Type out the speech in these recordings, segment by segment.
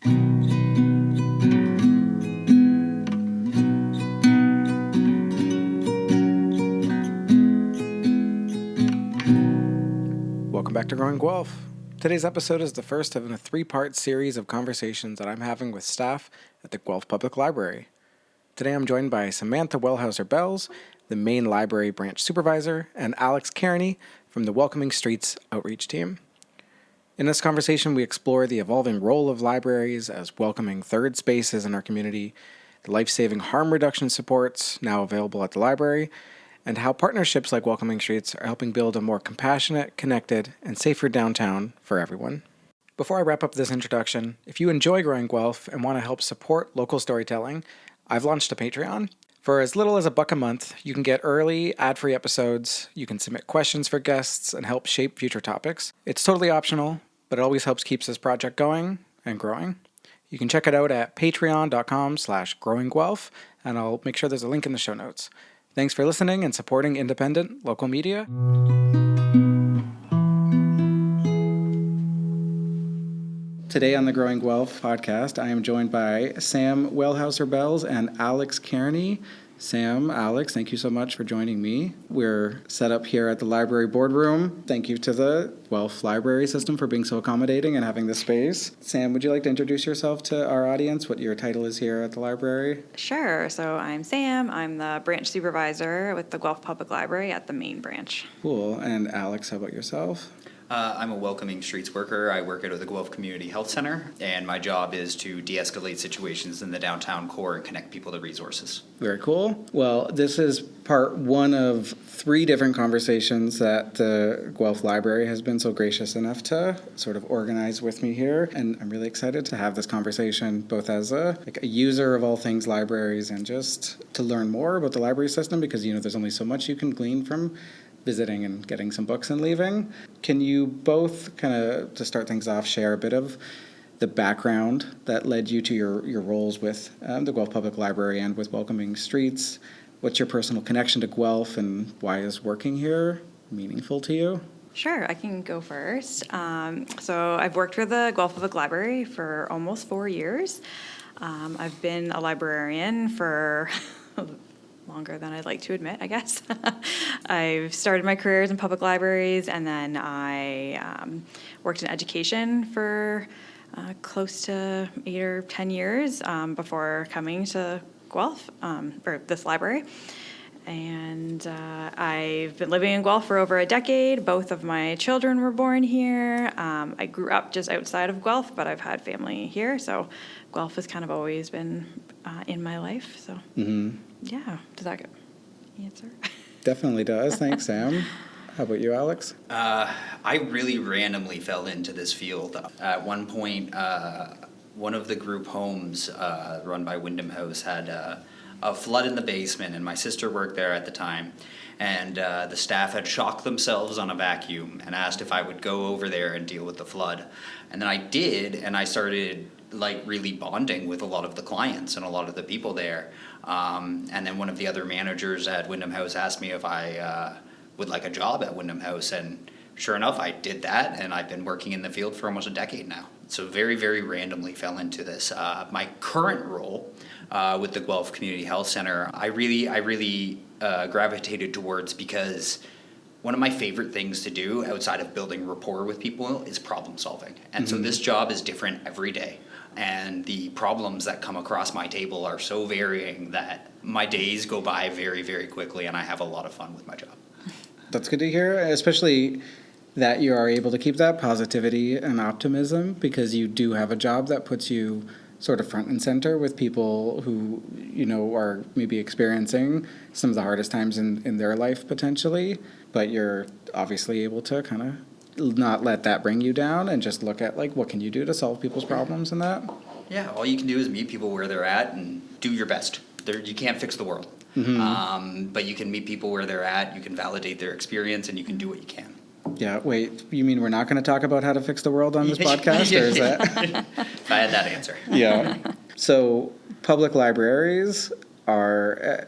Welcome back to Growing Guelph. Today's episode is the first of a three-part series of conversations that I'm having with staff at the Guelph Public Library. Today I'm joined by Samantha Wellhauser-Bells, the main library branch supervisor, and Alex Cairney from the Welcoming Streets outreach team. In this conversation, we explore the evolving role of libraries as welcoming third spaces in our community, the life-saving harm reduction supports now available at the library, and how partnerships like Welcoming Streets are helping build a more compassionate, connected, and safer downtown for everyone. Before I wrap up this introduction, if you enjoy Growing Guelph and want to help support local storytelling, I've launched a Patreon. For as little as $1 a month, you can get early, ad-free episodes, you can submit questions for guests, and help shape future topics. It's totally optional, but it always helps keep this project going and growing. You can check it out at patreon.com/growingguelph, and I'll make sure there's a link in the show notes. Thanks for listening and supporting independent local media. Today on the Growing Guelph podcast, I am joined by Sam Wellhauser-Bells and Alex Cairney. Sam, Alex, thank you so much for joining me. We're set up here at the library boardroom. Thank you to the Guelph Library System for being so accommodating and having this space. Sam, would you like to introduce yourself to our audience, what your title is here at the library? Sure. So I'm Sam. I'm the branch supervisor with the Guelph Public Library at the main branch. Cool. And Alex, how about yourself? I'm a Welcoming Streets worker. I work at the Guelph Community Health Center, and my job is to de-escalate situations in the downtown core and connect people to resources. Very cool. Well, this is part one of 3 different conversations that the Guelph Library has been so gracious enough to sort of organize with me here, and I'm really excited to have this conversation both as a user of all things libraries and just to learn more about the library system because, there's only so much you can glean from visiting and getting some books and leaving. Can you both kind of, to start things off, share a bit of the background that led you to your roles with the Guelph Public Library and with Welcoming Streets? What's your personal connection to Guelph and why is working here meaningful to you? Sure, I can go first. So I've worked for the Guelph Public Library for almost 4 years. I've been a librarian for longer than I'd like to admit, I guess. I've started my careers in public libraries, and then I worked in education for close to 8 or 10 years before coming to Guelph, or this library. And I've been living in Guelph for over a decade. Both of my children were born here. I grew up just outside of Guelph, but I've had family here, so Guelph has kind of always been in my life. So, Yeah, does that answer? Definitely does. Thanks, Sam. How about you, Alex? I really randomly fell into this field. At one point, one of the group homes run by Wyndham House had a flood in the basement, and my sister worked there at the time. And the staff had shocked themselves on a vacuum and asked if I would go over there and deal with the flood. And then I did, and I started really bonding with a lot of the clients and a lot of the people there. And then one of the other managers at Wyndham House asked me if I would like a job at Wyndham House, and sure enough, I did that, and I've been working in the field for almost a decade now. So very, very randomly fell into this. My current role with the Guelph Community Health Center, I really gravitated towards because one of my favorite things to do outside of building rapport with people is problem solving. And so this job is different every day. And the problems that come across my table are so varying that my days go by very, very quickly, and I have a lot of fun with my job. That's good to hear, especially that you are able to keep that positivity and optimism because you do have a job that puts you sort of front and center with people who, are maybe experiencing some of the hardest times in their life potentially, but you're obviously able to kind of not let that bring you down and just look at what can you do to solve people's problems and that? Yeah, all you can do is meet people where they're at and do your best. You can't fix the world, but you can meet people where they're at, you can validate their experience, and you can do what you can. Yeah, wait, you mean we're not going to talk about how to fix the world on this podcast, or is that? If I had that answer. Yeah. So public libraries are,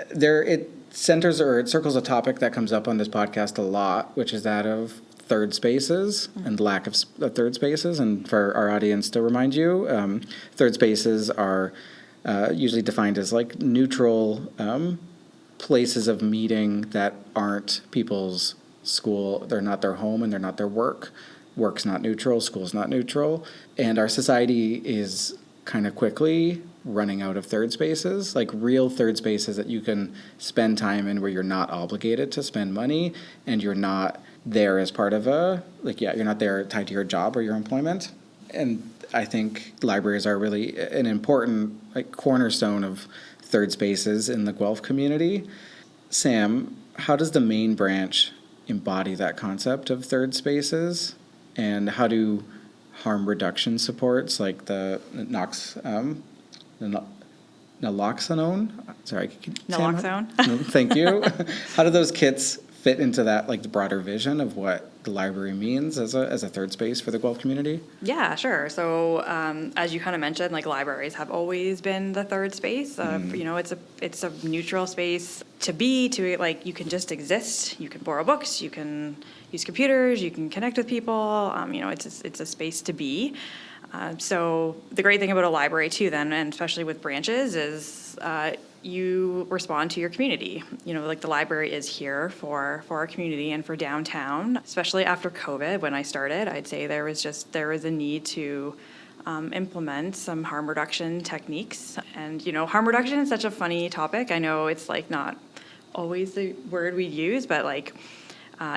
it circles a topic that comes up on this podcast a lot, which is that of third spaces and lack of third spaces. And for our audience to remind you, third spaces are usually defined as like neutral places of meeting that aren't people's school. They're not their home and they're not their work. Work's not neutral, school's not neutral. And our society is kind of quickly running out of third spaces, like real third spaces that you can spend time in where you're not obligated to spend money and you're not there as part of you're not there tied to your job or your employment. And I think libraries are really an important cornerstone of third spaces in the Guelph community. Sam, how does the main branch embody that concept of third spaces, and how do harm reduction supports like the Naloxone? Sorry, Naloxone. Thank you. How do those kits fit into that the broader vision of what the library means as a third space for the Guelph community? Yeah, sure. So as you kind of mentioned, libraries have always been the third space. It's a neutral space to you can just exist. You can borrow books. You can use computers. You can connect with people. It's a space to be. So the great thing about a library too, then, and especially with branches, is you respond to your community. The library is here for our community and for downtown. Especially after COVID, when I started, I'd say there was a need to implement some harm reduction techniques. And harm reduction is such a funny topic. I know it's not always the word we use, but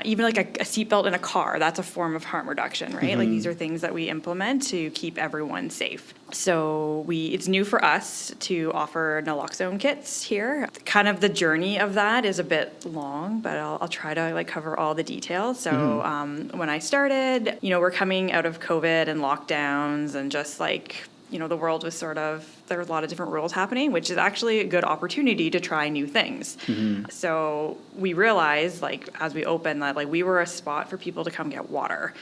even a seatbelt in a car, that's a form of harm reduction, right? Mm-hmm. These are things that we implement to keep everyone safe. So it's new for us to offer naloxone kits here. Kind of the journey of that is a bit long, but I'll try to cover all the details. So when I started, we're coming out of COVID and lockdowns and just the world was there were a lot of different rules happening, which is actually a good opportunity to try new things. Mm-hmm. So we realized, as we opened, that we were a spot for people to come get water.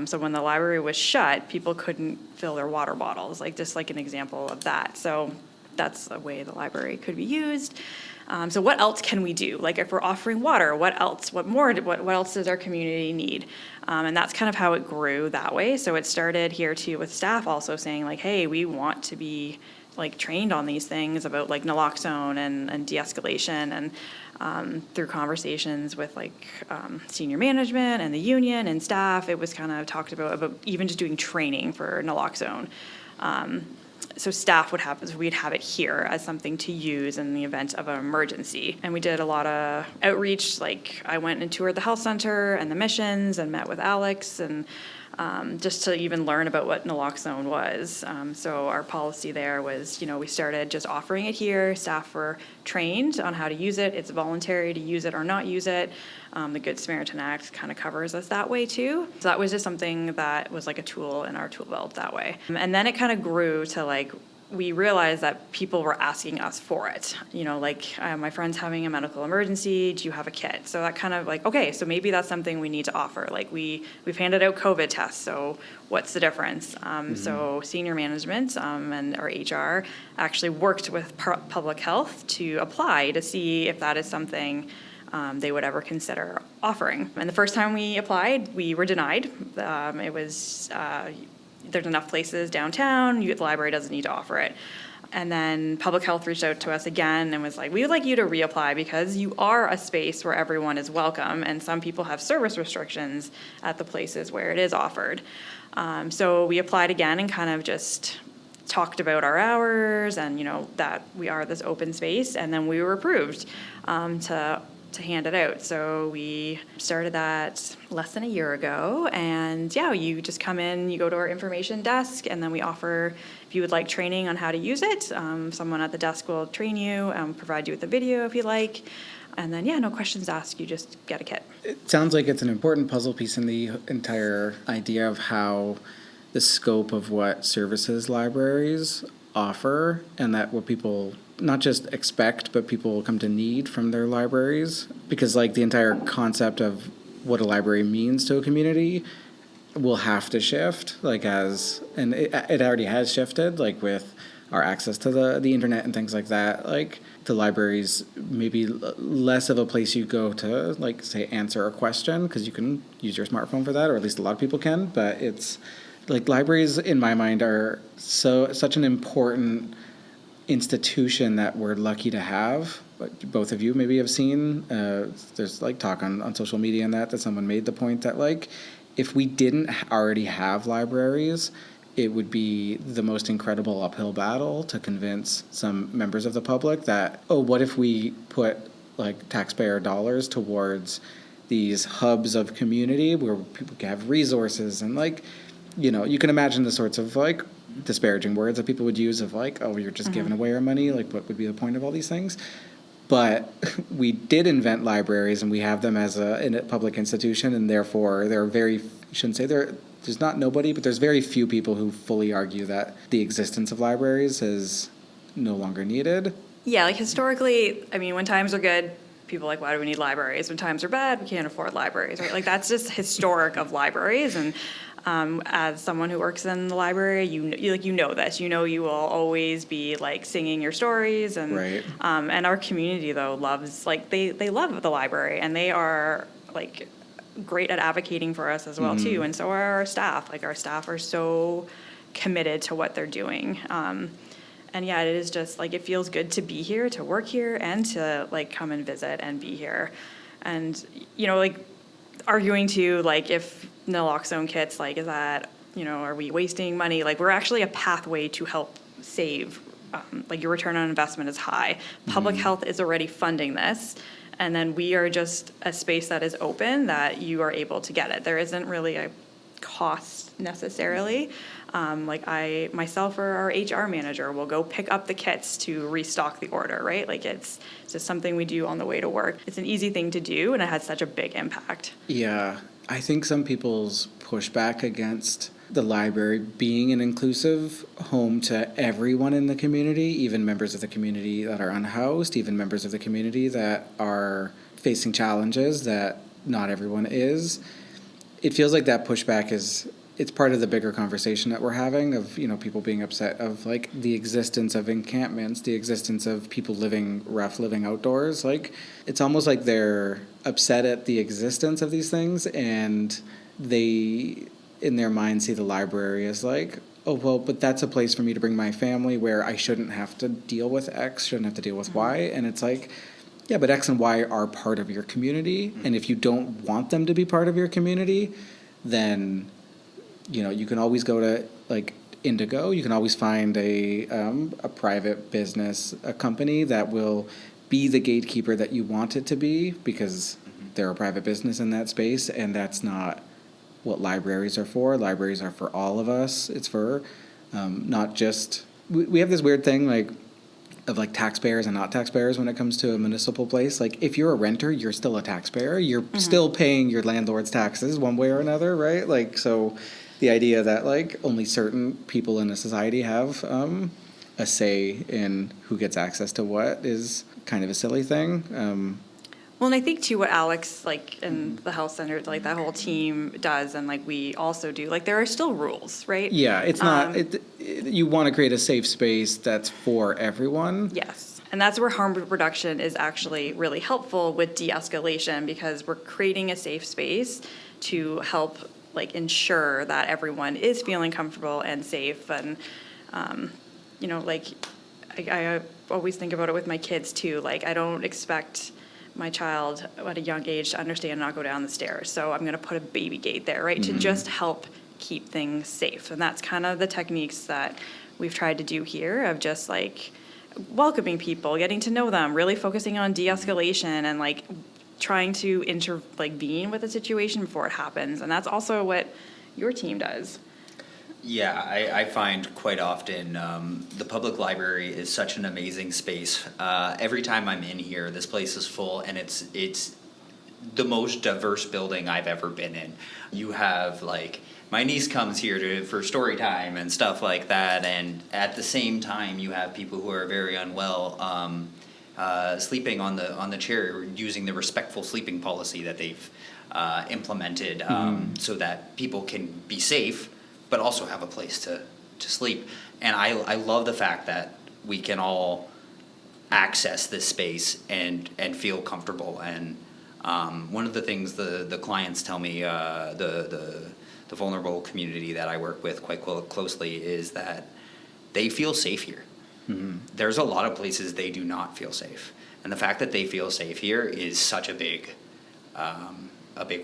So when the library was shut, people couldn't fill their water bottles, just an example of that. So that's a way the library could be used. So what else can we do? If we're offering water, what else? What else does our community need? And that's kind of how it grew that way. So it started here too with staff also saying hey, we want to be trained on these things about naloxone and de-escalation, and through conversations with senior management and the union and staff, it was kind of talked about even just doing training for naloxone. So staff we'd have it here as something to use in the event of an emergency. And we did a lot of outreach. I went and toured the health center and the missions and met with Alex, and just to even learn about what naloxone was. So our policy there was, we started just offering it here. Staff were trained on how to use it. It's voluntary to use it or not use it. The Good Samaritan Act kind of covers us that way too. So that was just something that was a tool in our tool belt that way. And then it kind of grew to we realized that people were asking us for it. My friend's having a medical emergency, do you have a kit? So that kind of okay, so maybe that's something we need to offer. We've handed out COVID tests, so what's the difference? So senior management and our HR actually worked with public health to apply to see if that is something they would ever consider offering. And the first time we applied, we were denied. It was there's enough places downtown, the library doesn't need to offer it. And then public health reached out to us again and was we would like you to reapply because you are a space where everyone is welcome, and some people have service restrictions at the places where it is offered. So we applied again and kind of just talked about our hours and that we are this open space, and then we were approved to hand it out. So we started that less than a year ago, and you just come in, you go to our information desk, and then we offer, if you would like training on how to use it, someone at the desk will train you, provide you with a video if you like, and then no questions asked, you just get a kit. It sounds like it's an important puzzle piece in the entire idea of how the scope of what services libraries offer, and that what people not just expect, but people will come to need from their libraries, because the entire concept of what a library means to a community will have to shift, and it already has shifted, with our access to the internet and things like that, like the library's maybe less of a place you go to, like, say, answer a question, because you can use your smartphone for that, or at least a lot of people can. But it's like libraries, in my mind, are such an important institution that we're lucky to have. Both of you maybe have seen, there's like talk on social media and that someone made the point that, like, if we didn't already have libraries, it would be the most incredible uphill battle to convince some members of the public that, oh, what if we put like taxpayer dollars towards these hubs of community where people can have resources, and, like, you know, you can imagine the sorts of, like, disparaging words that people would use of, like, oh, you're just giving away our money, like, what would be the point of all these things? But we did invent libraries, and we have them as in a public institution, and therefore there are there's not nobody, but there's very few people who fully argue that the existence of libraries is no longer needed. Yeah, like historically, I mean, when times are good, people are like, why do we need libraries? When times are bad, we can't afford libraries, right? Like, that's just historic of libraries. And as someone who works in the library, you know this. You know you will always be, like, singing your stories. And Right. And our community, though, loves, like, they love the library, and they are, like, great at advocating for us as well, too. And so are our staff. Like, our staff are so committed to what they're doing. And yeah, it is just, like, it feels good to be here, to work here, and to, like, come and visit and be here. And, you know, like, arguing too, like, if naloxone kits, like, is that, you know, are we wasting money? Like, we're actually a pathway to help save. Like, your return on investment is high. Public health is already funding this. And then we are just a space that is open that you are able to get it. There isn't really a cost necessarily. Like, I myself or our HR manager will go pick up the kits to restock the order, right? Like, it's just something we do on the way to work. It's an easy thing to do, and it has such a big impact. Yeah, I think some people's pushback against the library being an inclusive home to everyone in the community, even members of the community that are unhoused, even members of the community that are facing challenges that not everyone is. It feels like that pushback it's part of the bigger conversation that we're having of, you know, people being upset of, like, the existence of encampments, the existence of people living outdoors. Like, it's almost like they're upset at the existence of these things, and they, in their mind, see the library as like, oh, well, but that's a place for me to bring my family where I shouldn't have to deal with X, shouldn't have to deal with Y. And it's like, yeah, but X and Y are part of your community. And if you don't want them to be part of your community, then, you know, you can always go to, like, Indigo. You can always find a private business, a company that will be the gatekeeper that you want it to be, because they're a private business in that space, and that's not what libraries are for. Libraries are for all of us. It's for not just... We have this weird thing, like, of, like, taxpayers and not taxpayers when it comes to a municipal place. Like, if you're a renter, you're still a taxpayer. You're still paying your landlord's taxes one way or another, right? Like, so the idea that, like, only certain people in a society have a say in who gets access to what is kind of a silly thing. Well, and I think, too, what Alex, like, and the health center, like, that whole team does, and, like, we also do, like, there are still rules, right? Yeah, it's not... you want to create a safe space that's for everyone. Yes. And that's where harm reduction is actually really helpful with de-escalation, because we're creating a safe space to help, like, ensure that everyone is feeling comfortable and safe. And, you know, like, I always think about it with my kids, too. Like, I don't expect my child at a young age to understand and not go down the stairs. So I'm going to put a baby gate there, right, to just help keep things safe. And that's kind of the techniques that we've tried to do here, of just, like, welcoming people, getting to know them, really focusing on de-escalation, and, like, trying to intervene with a situation before it happens. And that's also what your team does. Yeah, I find quite often the public library is such an amazing space. Every time I'm in here, this place is full, and it's the most diverse building I've ever been in. You have, like, my niece comes here for story time and stuff like that, and at the same time you have people who are very unwell sleeping on the chair, using the respectful sleeping policy that they've implemented so that people can be safe, but also have a place sleep. And I love the fact that we can all access this space and feel comfortable. And one of the things the clients tell me, the vulnerable community that I work with quite closely, is that they feel safe here. Mm-hmm. There's a lot of places they do not feel safe. And the fact that they feel safe here is such a big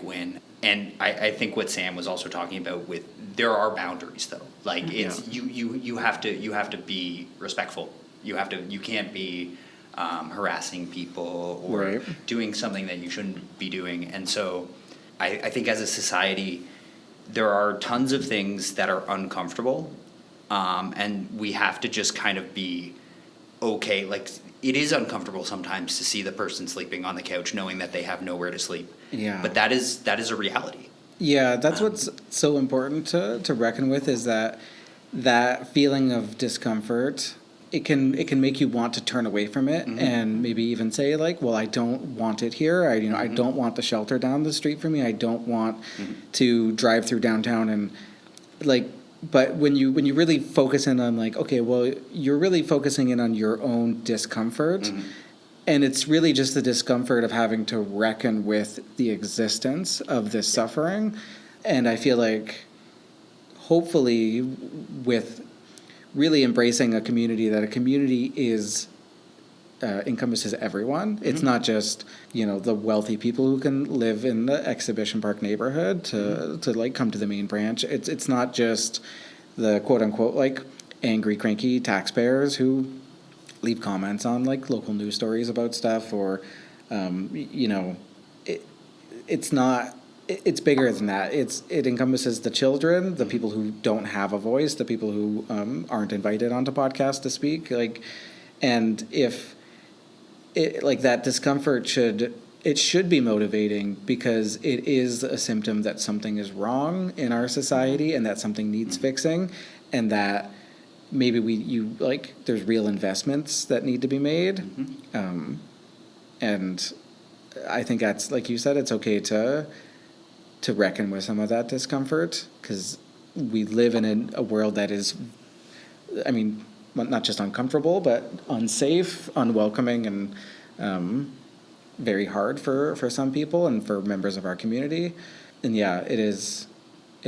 win. And I think what Sam was also talking about with, there are boundaries though. Like it's, you have to be respectful. You can't be harassing people or doing something that you shouldn't be doing. And so I think as a society, there are tons of things that are uncomfortable. And we have to just kind of be okay. Like, it is uncomfortable sometimes to see the person sleeping on the couch knowing that they have nowhere to sleep. Yeah. But that is a reality. Yeah, that's what's so important to reckon with, is that feeling of discomfort. It can make you want to turn away from it, and maybe even say like, well, I don't want it here. I don't want the shelter down the street for me. I don't want to drive through downtown and like. But when you really focus in on like, okay, well, you're really focusing in on your own discomfort, and it's really just the discomfort of having to reckon with the existence of this suffering. And I feel like hopefully with really embracing a community, that a community is encompasses everyone. It's not just, the wealthy people who can live in the Exhibition Park neighborhood to like come to the main branch. It's not just the quote unquote like angry, cranky taxpayers who leave comments on like local news stories about stuff, or it's not. It's bigger than that. It encompasses the children, the people who don't have a voice, the people who aren't invited onto podcasts to speak. Like, and if it, like, that discomfort should be motivating, because it is a symptom that something is wrong in our society and that something needs fixing, and that maybe there's real investments that need to be made. And I think that's, like you said, it's okay to reckon with some of that discomfort, because we live in a world that is, not just uncomfortable, but unsafe, unwelcoming, and very hard for some people and for members of our community. And yeah, it's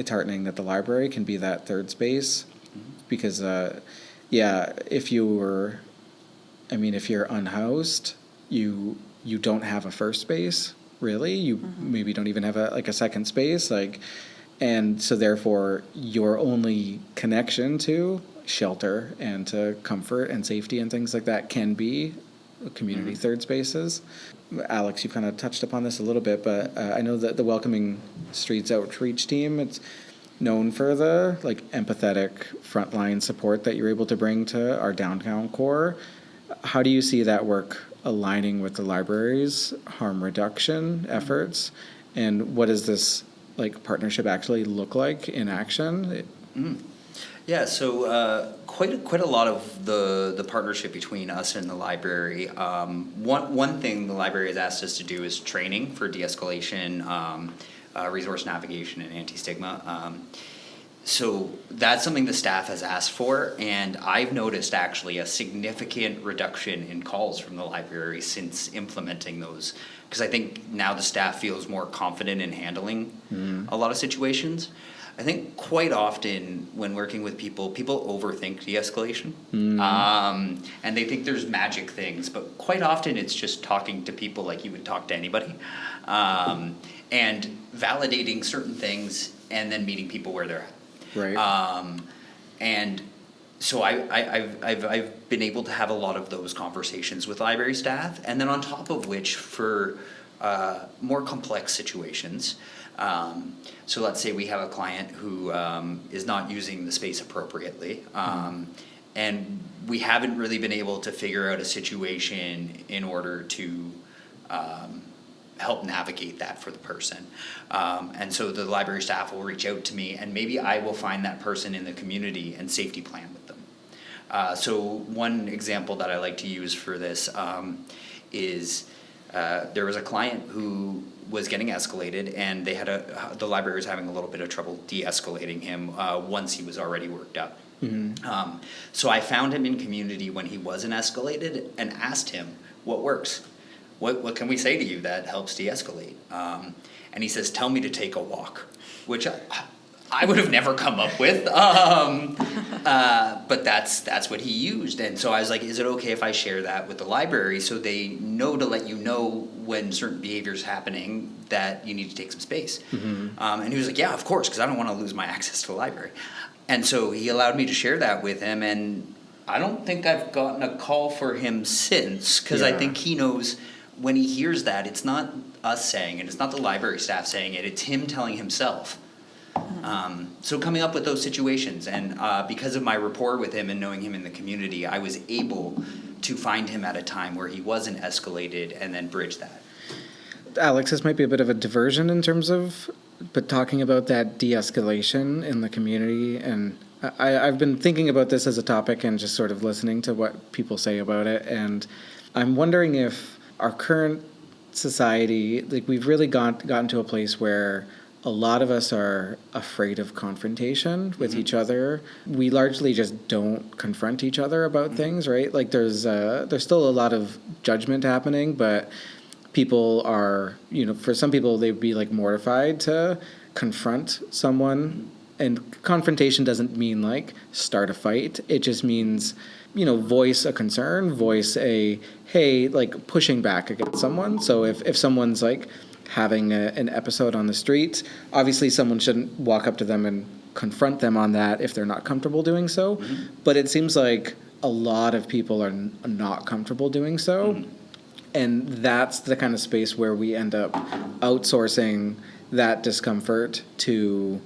heartening that the library can be that third space, because if you're unhoused, you don't have a first space. Really, you maybe don't even have a second space, and so therefore your only connection to shelter and to comfort and safety and things like that can be community third spaces. Alex, you kind of touched upon this a little bit, but I know that the Welcoming Streets Outreach team, it's known for the empathetic frontline support that you're able to bring to our downtown core. How do you see that work aligning with the library's harm reduction efforts, and what does this partnership actually look like in action? Yeah, so quite a lot of the partnership between us and the library. One thing the library has asked us to do is training for de-escalation, resource navigation, and anti-stigma. So that's something the staff has asked for, and I've noticed actually a significant reduction in calls from the library since implementing those, because I think now the staff feels more confident in handling a lot of situations. I think quite often when working with people overthink de-escalation, and they think there's magic things, but quite often it's just talking to people like you would talk to anybody, and validating certain things, and then meeting people where they're at. Right. And so I've been able to have a lot of those conversations with library staff, and then on top of which, for more complex situations, so let's say we have a client who is not using the space appropriately, and we haven't really been able to figure out a situation in order to help navigate that for the person. And so the library staff will reach out to me, and maybe I will find that person in the community and safety plan with them. So one example that I like to use for this is there was a client who was getting escalated, and they had the library was having a little bit of trouble de-escalating him once he was already worked up. So I found him in community when he wasn't escalated and asked him, what works? What can we say to you that helps de-escalate? And he says, tell me to take a walk, which I would have never come up with. But that's what he used. And so I was like, is it okay if I share that with the library so they know to let you know when certain behavior is happening that you need to take some space? And he was like, yeah, of course, because I don't want to lose my access to the library. And so he allowed me to share that with him. And I don't think I've gotten a call for him since, because I think he knows when he hears that, it's not us saying it, it's not the library staff saying it, it's him telling himself. So coming up with those situations, and because of my rapport with him and knowing him in the community, I was able to find him at a time where he wasn't escalated and then bridge that. Alex, this might be a bit of a diversion in terms of, but talking about that de-escalation in the community, and I've been thinking about this as a topic and just sort of listening to what people say about it, and I'm wondering if our current society, like we've really gotten to a place where a lot of us are afraid of confrontation with each other. We largely just don't confront each other about things, right? Like there's still a lot of judgment happening, but people are, for some people they'd be like mortified to confront someone. And confrontation doesn't mean like start a fight. It just means, voice a concern, voice a, hey, like pushing back against someone. So if someone's like having an episode on the street, obviously someone shouldn't walk up to them and confront them on that if they're not comfortable doing so. But it seems like a lot of people are not comfortable doing so. And that's the kind of space where we end up outsourcing that discomfort to,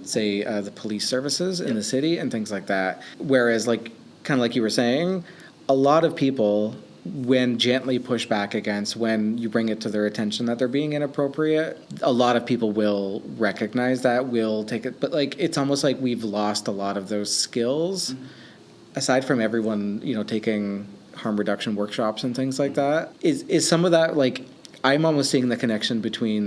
say, the police services in the city and things like that. Whereas, like, kind of like you were saying, a lot of people, when gently pushed back against, when you bring it to their attention that they're being inappropriate, a lot of people will recognize that, will take it. But, like, it's almost like we've lost a lot of those skills, aside from everyone, taking harm reduction workshops and things like that. Is some of that, like, I'm almost seeing the connection between,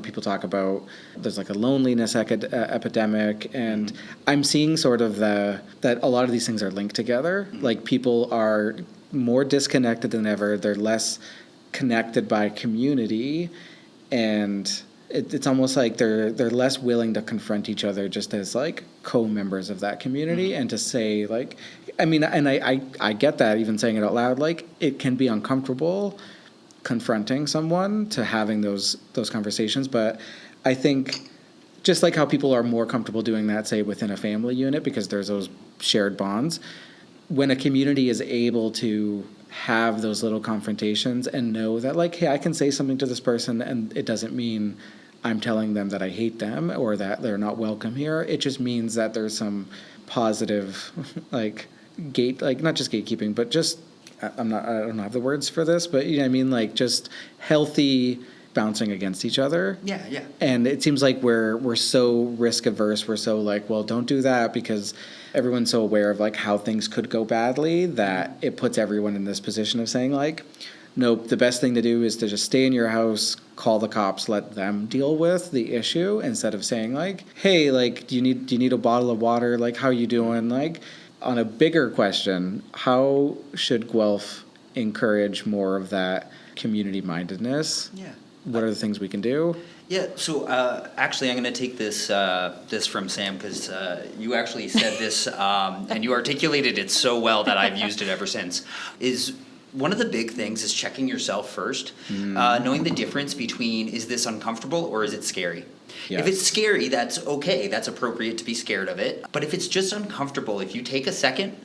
people talk about there's like a loneliness epidemic, and I'm seeing sort of that a lot of these things are linked together. Like people are more disconnected than ever. They're less connected by community, and it's almost like they're less willing to confront each other just as like co-members of that community and to say like, I mean, and I get that even saying it out loud, like it can be uncomfortable confronting someone, to having those conversations, but I think just like how people are more comfortable doing that, say within a family unit, because there's those shared bonds, when a community is able to have those little confrontations and know that like, hey, I can say something to this person and it doesn't mean I'm telling them that I hate them or that they're not welcome here. It just means that there's some positive like not just gatekeeping, but just I don't have the words for this, but I mean, like just healthy bouncing against each other. Yeah. And it seems like we're so risk averse. We're so like, well, don't do that, because everyone's so aware of like how things could go badly that it puts everyone in this position of saying like, nope, the best thing to do is to just stay in your house, call the cops, let them deal with the issue, instead of saying like, hey, like, do you need a bottle of water? Like, how you doing? Like, on a bigger question, how should Guelph encourage more of that community mindedness? Yeah. What are the things we can do? Yeah, so actually I'm going to take this from Sam, because you actually said this and you articulated it so well that I've used it ever since. Is one of the big things is checking yourself first, knowing the difference between is this uncomfortable or is it scary? Yeah. If it's scary, that's okay. That's appropriate to be scared of it. But if it's just uncomfortable, if you take a second,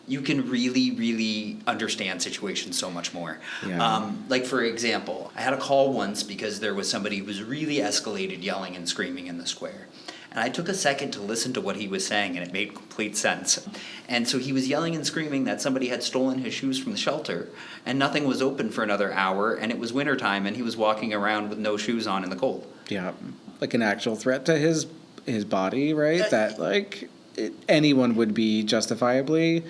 you can really, really understand situations so much more. Yeah. Like, for example, I had a call once because there was somebody who was really escalated, yelling and screaming in the square. And I took a second to listen to what he was saying, and it made complete sense. And so he was yelling and screaming that somebody had stolen his shoes from the shelter, and nothing was open for another hour, and it was wintertime, and he was walking around with no shoes on in the cold. Yeah, like an actual threat to his body, right? That, like, anyone would be justifiably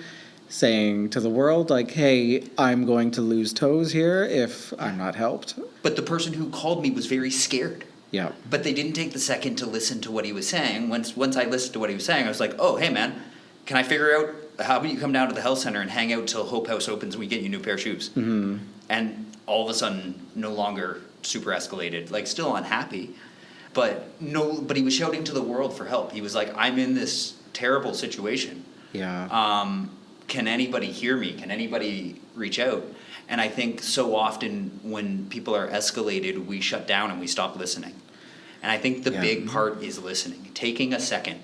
saying to the world, like, hey, I'm going to lose toes here if I'm not helped. But the person who called me was very scared. Yeah. But they didn't take the second to listen to what he was saying. Once I listened to what he was saying, I was like, oh, hey, man, can I figure out, how about you come down to the health center and hang out till Hope House opens and we get you a new pair of shoes? Mm-hmm. And all of a sudden, no longer super escalated, like still unhappy, but he was shouting to the world for help. He was like, I'm in this terrible situation. Yeah. Can anybody hear me? Can anybody reach out? And I think so often when people are escalated, we shut down and we stop listening. And I think the big part is listening, taking a second.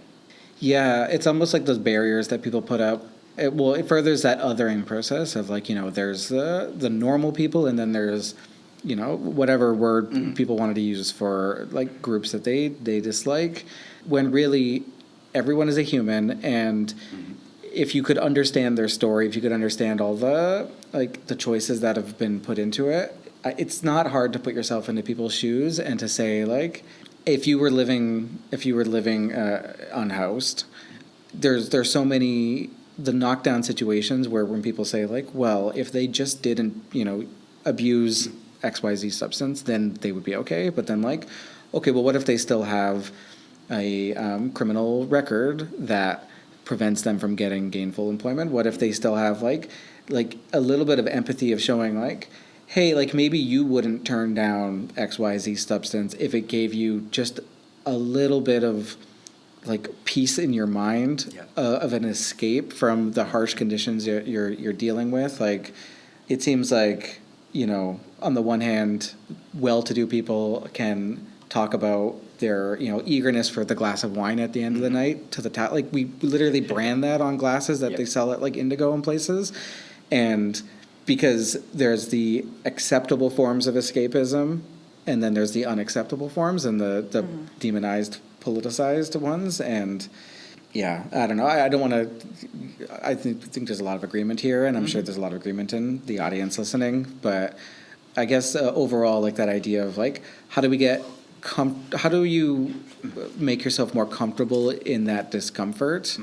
Yeah, it's almost like those barriers that people put up. It furthers that othering process of like, there's the normal people, and then there's, whatever word people wanted to use for like groups that they dislike, when really everyone is a human. And if you could understand their story, if you could understand all the choices that have been put into it, it's not hard to put yourself into people's shoes and to say, like, if you were living unhoused, there's so many the knockdown situations where when people say, like, well, if they just didn't abuse XYZ substance, then they would be okay. But then, like, okay, well, what if they still have a criminal record that prevents them from getting gainful employment? What if they still have like a little bit of empathy of showing, like, hey, like, maybe you wouldn't turn down XYZ substance if it gave you just a little bit of like peace in your mind, of an escape from the harsh conditions you're dealing with. Like, it seems like, on the one hand, well-to-do people can talk about their, eagerness for the glass of wine at the end of the night to the top. Like, we literally brand that on glasses that they sell at like Indigo and places. And because there's the acceptable forms of escapism, and then there's the unacceptable forms and the demonized, politicized ones. And yeah, I don't know. I don't want to. I think there's a lot of agreement here, and I'm sure there's a lot of agreement in the audience listening. But I guess overall, like, that idea of like, how do you make yourself more comfortable in that discomfort?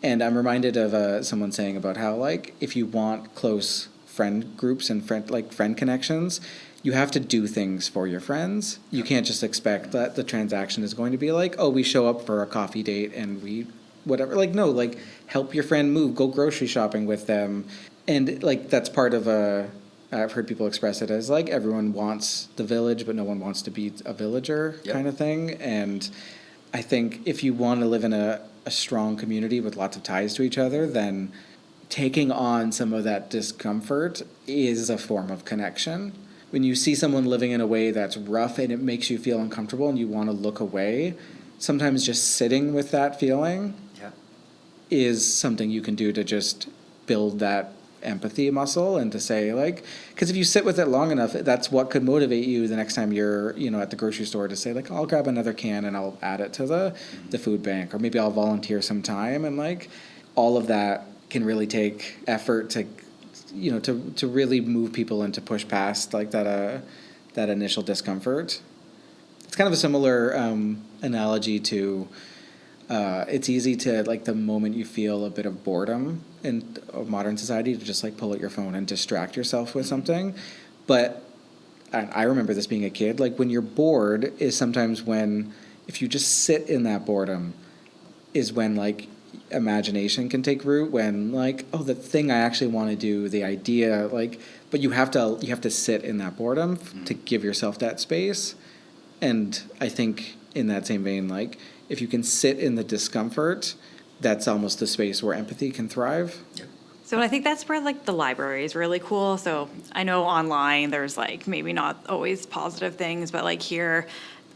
And I'm reminded of someone saying about how, like, if you want close friend groups and friend connections, you have to do things for your friends. You can't just expect that the transaction is going to be like, oh, we show up for a coffee date and we whatever. Like, no, like, help your friend move, go grocery shopping with them. And like, that's part of I've heard people express it as like, everyone wants the village, but no one wants to be a villager kind of thing. And I think if you want to live in a strong community with lots of ties to each other, then taking on some of that discomfort is a form of connection. When you see someone living in a way that's rough and it makes you feel uncomfortable and you want to look away, sometimes just sitting with that feeling is something you can do to just build that empathy muscle, and to say, like, because if you sit with it long enough, that's what could motivate you the next time you're at the grocery store, to say, like, I'll grab another can and I'll add it to the food bank, or maybe I'll volunteer some time. And like, all of that can really take effort to to really move people and to push past like that initial discomfort. It's kind of a similar analogy to it's easy to, like, the moment you feel a bit of boredom in modern society, to just like pull out your phone and distract yourself with something. But I remember this being a kid, like, when you're bored is sometimes when, if you just sit in that boredom, is when like imagination can take root, when like, oh, the thing I actually want to do, the idea, like, but you have to sit in that boredom to give yourself that space. And I think in that same vein, like, if you can sit in the discomfort, that's almost the space where empathy can thrive. Yep. So I think that's where, like, the library is really cool. So I know online there's, like, maybe not always positive things, but like here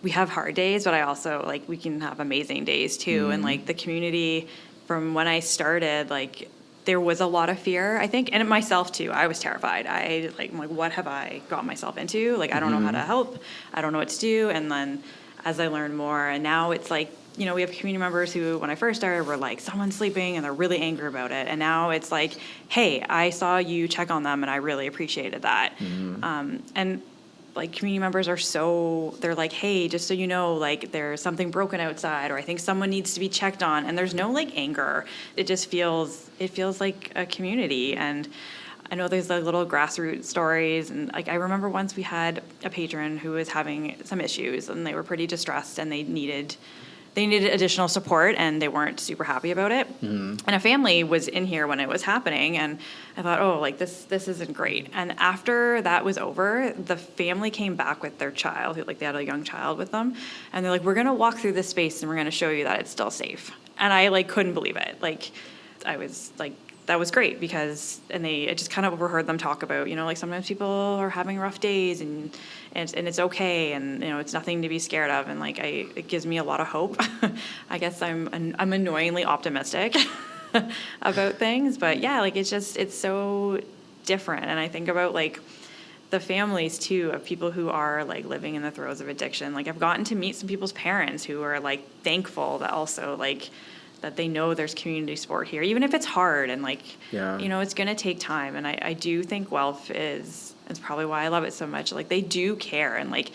we have hard days, but I also, like, we can have amazing days too. And like, the community, from when I started, like, there was a lot of fear, I think, and myself too. I was terrified. I'm like, what have I got myself into? Like, I don't know how to help. I don't know what to do. And then as I learned more, and now it's like, we have community members who, when I first started, were like, someone's sleeping, and they're really angry about it. And now it's like, hey, I saw you check on them, and I really appreciated that. And like, community members are they're like, hey, just so you know, like, there's something broken outside, or I think someone needs to be checked on. And there's no like anger. It feels like a community. And I know there's like little grassroots stories. And like, I remember once we had a patron who was having some issues, and they were pretty distressed, and they needed they needed additional support and they weren't super happy about it. And a family was in here when it was happening, and I thought, oh, like this isn't great. And after that was over, the family came back with their child, who like they had a young child with them, and they're like, we're gonna walk through this space and we're gonna show you that it's still safe. And I like couldn't believe it. Like I was like, that was great because, and I just kind of overheard them talk about, you know, like sometimes people are having rough days and it's okay, and you know, it's nothing to be scared of, and like it gives me a lot of hope. I guess I'm annoyingly optimistic about things, but yeah, like it's so different, and I think about like the families too of people who are like living in the throes of addiction. Like I've gotten to meet some people's parents who are like thankful that also like that they know there's community support here, even if it's hard and like, you know, it's going to take time. And I do think Guelph it's probably why I love it so much. Like they do care, and like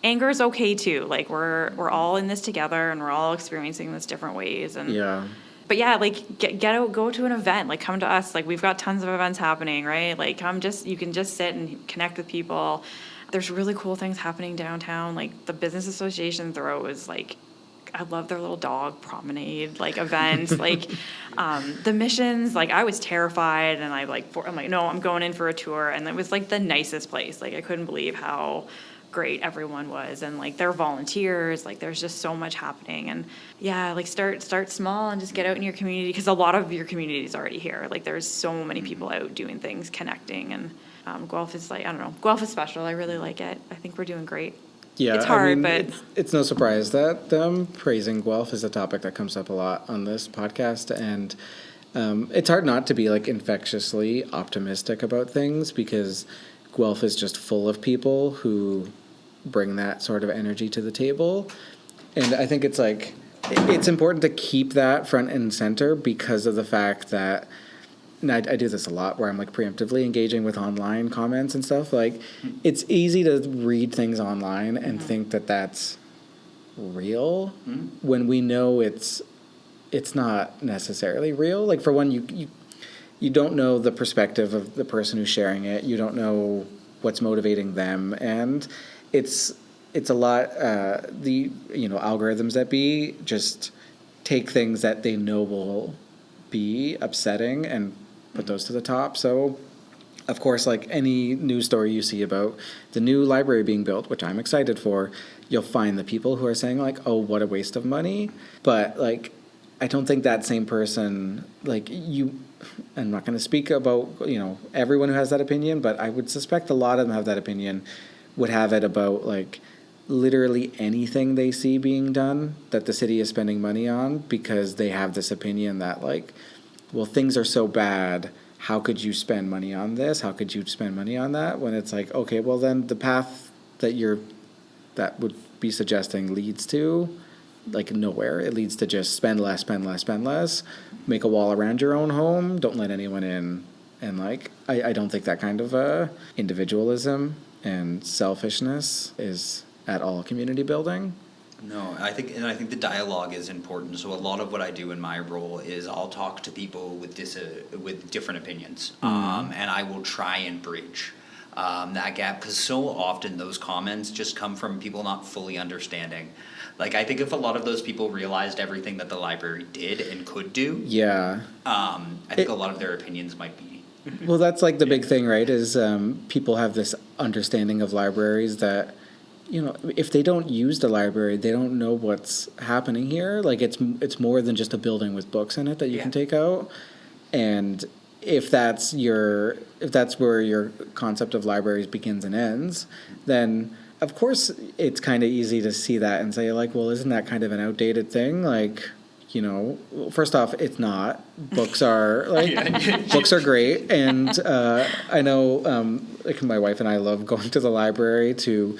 anger is okay too. Like we're all in this together and we're all experiencing this different ways. And but yeah, like get out, go to an event, like come to us. Like we've got tons of events happening, right? Like you can just sit and connect with people. There's really cool things happening downtown. Like the business association throws like, I love their little dog promenade, like events, like the missions. Like I was terrified, and I'm like, no, I'm going in for a tour, and it was like the nicest place. Like I couldn't believe how great everyone was, and like they're volunteers. Like there's just so much happening, and yeah, like start small and just get out in your community, because a lot of your community is already here. Like there's so many people out doing things, connecting, and Guelph is like, I don't know, Guelph is special. I really like it. I think we're doing great. Yeah, it's hard, I mean, but it's no surprise that praising Guelph is a topic that comes up a lot on this podcast, and it's hard not to be like infectiously optimistic about things, because Guelph is just full of people who bring that sort of energy to the table, and I think it's like it's important to keep that front and center because of the fact that. And I do this a lot where I'm like preemptively engaging with online comments and stuff. Like it's easy to read things online and think that that's real when we know it's not necessarily real. Like for one, you don't know the perspective of the person who's sharing it. You don't know what's motivating them, and it's a lot. The algorithms that be just take things that they know will be upsetting and put those to the top. So, of course, like any news story you see about the new library being built, which I'm excited for, you'll find the people who are saying like, oh, what a waste of money. But like, I don't think that same person, like I'm not going to speak about, everyone who has that opinion, but I would suspect a lot of them have that opinion, would have it about like literally anything they see being done that the city is spending money on, because they have this opinion that like, well, things are so bad, how could you spend money on this? How could you spend money on that? When it's like, okay, well then the path that would be suggesting leads to like nowhere. It leads to just spend less, make a wall around your own home, don't let anyone in. And like, I don't think that kind of individualism and selfishness is at all community building. No, I think the dialogue is important. So a lot of what I do in my role is I'll talk to people with different opinions, and I will try and bridge that gap, because so often those comments just come from people not fully understanding. Like I think if a lot of those people realized everything that the library did and could do, I think a lot of their opinions might be. Well, that's like the big thing, right? Is people have this understanding of libraries that, if they don't use the library, they don't know what's happening here. Like it's more than just a building with books in it that you can take out. And if that's where your concept of libraries begins and ends, then of course it's kind of easy to see that and say like, well, isn't that kind of an outdated thing? Like, first off, it's not. Books are books are great, and I know like my wife and I love going to the library to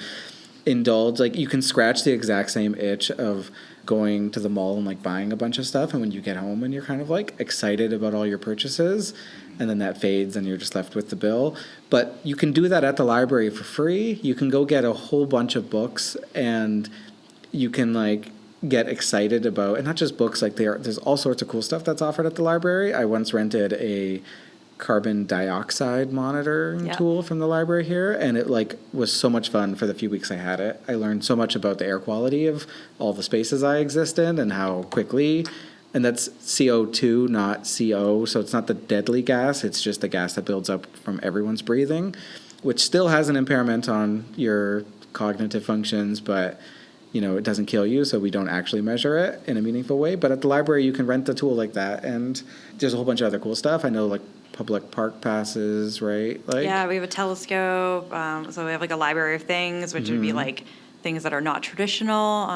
indulge. Like you can scratch the exact same itch of going to the mall and like buying a bunch of stuff, and when you get home and you're kind of like excited about all your purchases, and then that fades and you're just left with the bill. But you can do that at the library for free. You can go get a whole bunch of books, and you can like get excited about, and not just books, like there's all sorts of cool stuff that's offered at the library. I once rented a carbon dioxide monitoring tool from the library here, and it like was so much fun for the few weeks I had it. I learned so much about the air quality of all the spaces I exist in and how quickly, and that's CO2, not CO, so it's not the deadly gas, it's just the gas that builds up from everyone's breathing, which still has an impairment on your cognitive functions, but it doesn't kill you, so we don't actually measure it in a meaningful way. But at the library, you can rent a tool like that, and there's a whole bunch of other cool stuff. I know, like, public park passes, right? Like, yeah, we have a telescope. So we have like a library of things, which would be like things that are not traditional.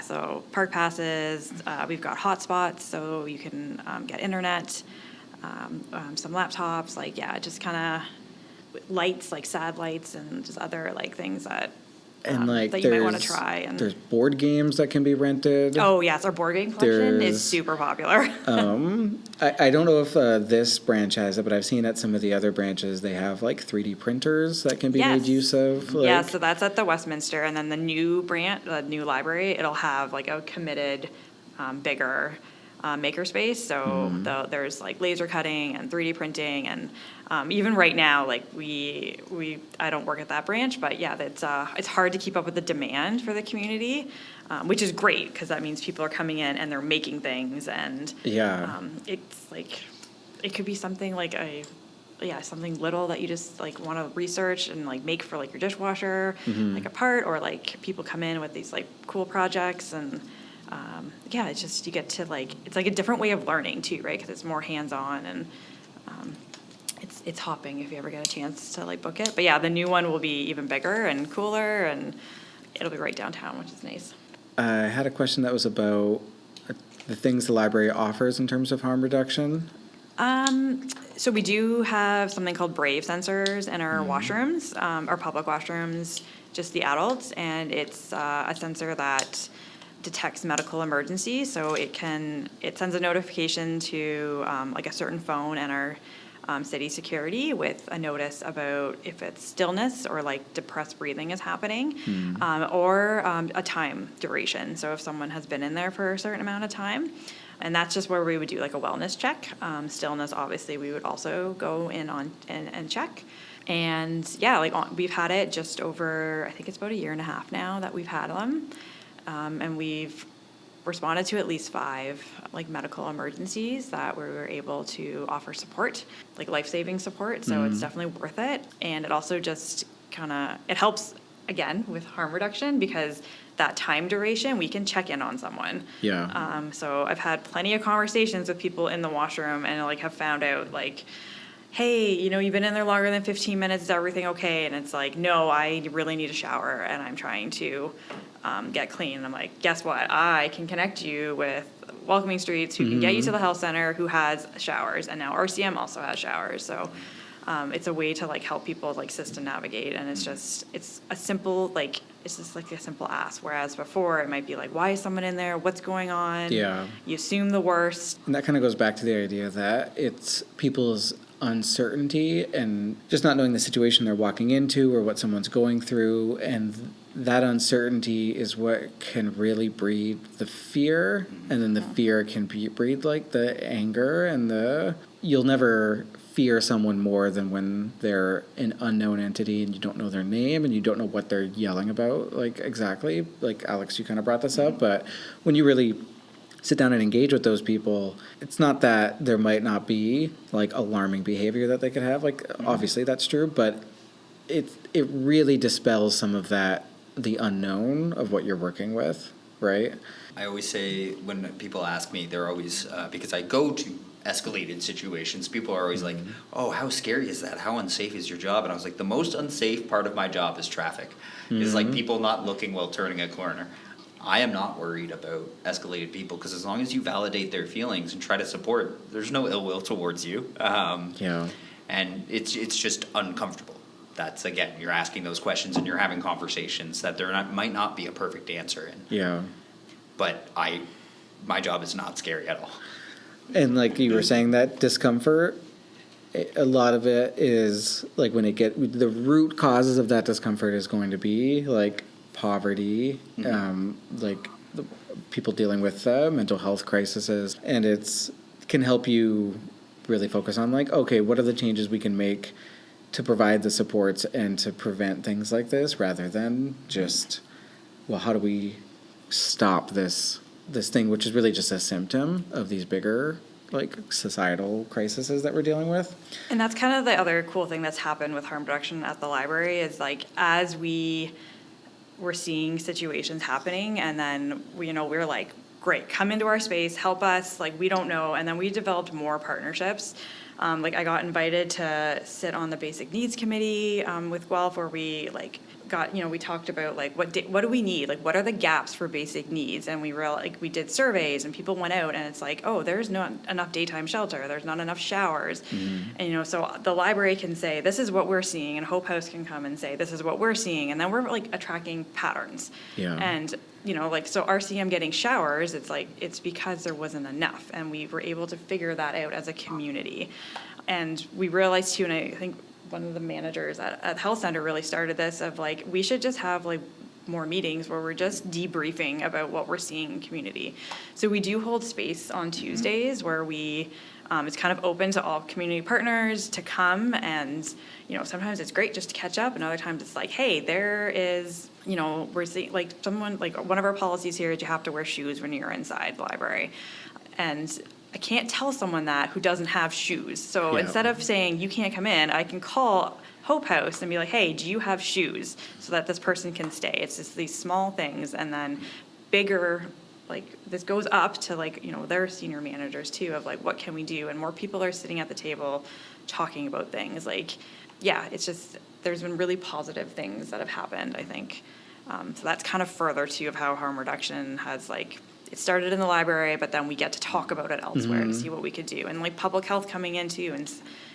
So park passes. We've got hotspots, so you can get internet. Some laptops, just kind of lights, like sad lights, and just other like things that. And like that you might want to try. And there's board games that can be rented. Oh yes, our board game collection is super popular. I don't know if this branch has it, but I've seen at some of the other branches they have like 3D printers that can be made use of. Like, so that's at the Westminster, and then the new library, it'll have like a committed, bigger makerspace. So there's like laser cutting and 3D printing, and even right now, like I don't work at that branch, but it's hard to keep up with the demand for the community, which is great because that means people are coming in and they're making things, and it's like it could be something like something little that you just like want to research and like make for like your dishwasher, like a part, or like people come in with these like cool projects, and it's just you get to like it's like a different way of learning too, right? Because it's more hands-on, and it's hopping if you ever get a chance to like book it. But the new one will be even bigger and cooler, and it'll be right downtown, which is nice. I had a question that was about the things the library offers in terms of harm reduction. So we do have something called Brave sensors in our washrooms, our public washrooms, just the adults, and it's a sensor that detects medical emergencies. So it sends a notification to like a certain phone and our city security with a notice about if it's stillness or like depressed breathing is happening, or a time duration. So if someone has been in there for a certain amount of time, and that's just where we would do like a wellness check. Stillness, obviously, we would also go in on and check. And we've had it just over, I think it's about 1.5 years now that we've had them. And we've responded to at least 5 like medical emergencies that we were able to offer support, like life-saving support. So it's definitely worth it. And it also just it helps again with harm reduction, because that time duration, we can check in on someone. Yeah. So I've had plenty of conversations with people in the washroom, and like have found out like, hey, you've been in there longer than 15 minutes, is everything okay? And it's like, no, I really need a shower, and I'm trying to get clean. And I'm like, guess what? I can connect you with Welcoming Streets, who can get you to the health center, who has showers, and now RCM also has showers. So it's a way to like help people like system navigate, and it's a simple it's just like a simple ask. Whereas before it might be like, why is someone in there? What's going on? Yeah. You assume the worst. And that kind of goes back to the idea that it's people's uncertainty and just not knowing the situation they're walking into or what someone's going through, and that uncertainty is what can really breed the fear, and then the fear can breed like the anger, and you'll never fear someone more than when they're an unknown entity and you don't know their name and you don't know what they're yelling about, like exactly. Like Alex, you kind of brought this up, but when you really sit down and engage with those people, it's not that there might not be like alarming behavior that they could have. Like obviously that's true, but it really dispels some of that, the unknown of what you're working with, right? I always say when people ask me, they're always, because I go to escalated situations, people are always like, oh, how scary is that? How unsafe is your job? And I was like, the most unsafe part of my job is traffic. Is like people not looking while turning a corner. I am not worried about escalated people, because as long as you validate their feelings and try to support, there's no ill will towards you. And it's just uncomfortable. That's, again, you're asking those questions and you're having conversations that might not be a perfect answer in. Yeah. But my job is not scary at all. And like you were saying, that discomfort, a lot of it is like the root causes of that discomfort is going to be like poverty, like people dealing with mental health crises, and can help you really focus on like, okay, what are the changes we can make to provide the supports and to prevent things like this, rather than just, well, how do we stop this thing, which is really just a symptom of these bigger like societal crises that we're dealing with. And that's kind of the other cool thing that's happened with harm reduction at the library is like as we're seeing situations happening, and then we're like, great, come into our space, help us, like we don't know, and then we developed more partnerships. Like I got invited to sit on the basic needs committee with Guelph, where we like we talked about like what do we need, like what are the gaps for basic needs, and we did surveys, and people went out, and it's like, oh, there's not enough daytime shelter, there's not enough showers, and so the library can say this is what we're seeing, and Hope House can come and say this is what we're seeing, and then we're like attracting patterns. And so RCM getting showers, it's because there wasn't enough, and we were able to figure that out as a community. And we realized too, and I think one of the managers at the health center really started this, of like, we should just have like more meetings where we're just debriefing about what we're seeing in community. So we do hold space on Tuesdays where we, it's kind of open to all community partners to come, and, sometimes it's great just to catch up, and other times it's like, hey, there is, we're seeing, like someone, like one of our policies here is you have to wear shoes when you're inside the library. And I can't tell someone that who doesn't have shoes. So instead of saying you can't come in, I can call Hope House and be like, hey, do you have shoes, so that this person can stay. It's just these small things, and then bigger, like this goes up to like, their senior managers too, of like, what can we do? And more people are sitting at the table talking about things. Like, it's just, there's been really positive things that have happened, I think. So that's kind of further too of how harm reduction has like, it started in the library, but then we get to talk about it elsewhere to see what we could do. And like public health coming in too,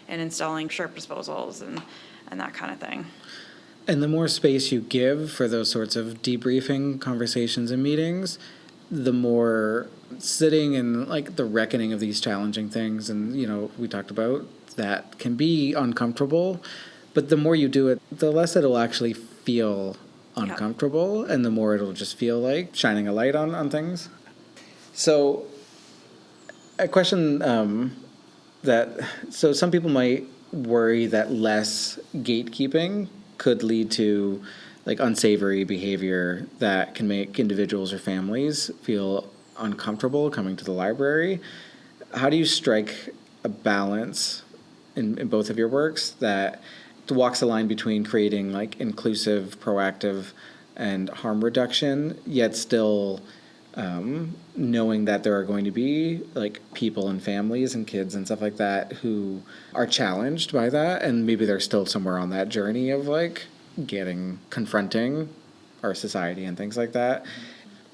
and installing sharp disposals and that kind of thing. And the more space you give for those sorts of debriefing conversations and meetings, the more sitting and like the reckoning of these challenging things, and we talked about that can be uncomfortable, but the more you do it, the less it'll actually feel uncomfortable, and the more it'll just feel like shining a light on things. So a question so some people might worry that less gatekeeping could lead to like unsavory behavior that can make individuals or families feel uncomfortable coming to the library. How do you strike a balance in both of your works that walks the line between creating like inclusive, proactive, and harm reduction, yet still knowing that there are going to be like people and families and kids and stuff like that who are challenged by that, and maybe they're still somewhere on that journey of like confronting our society and things like that?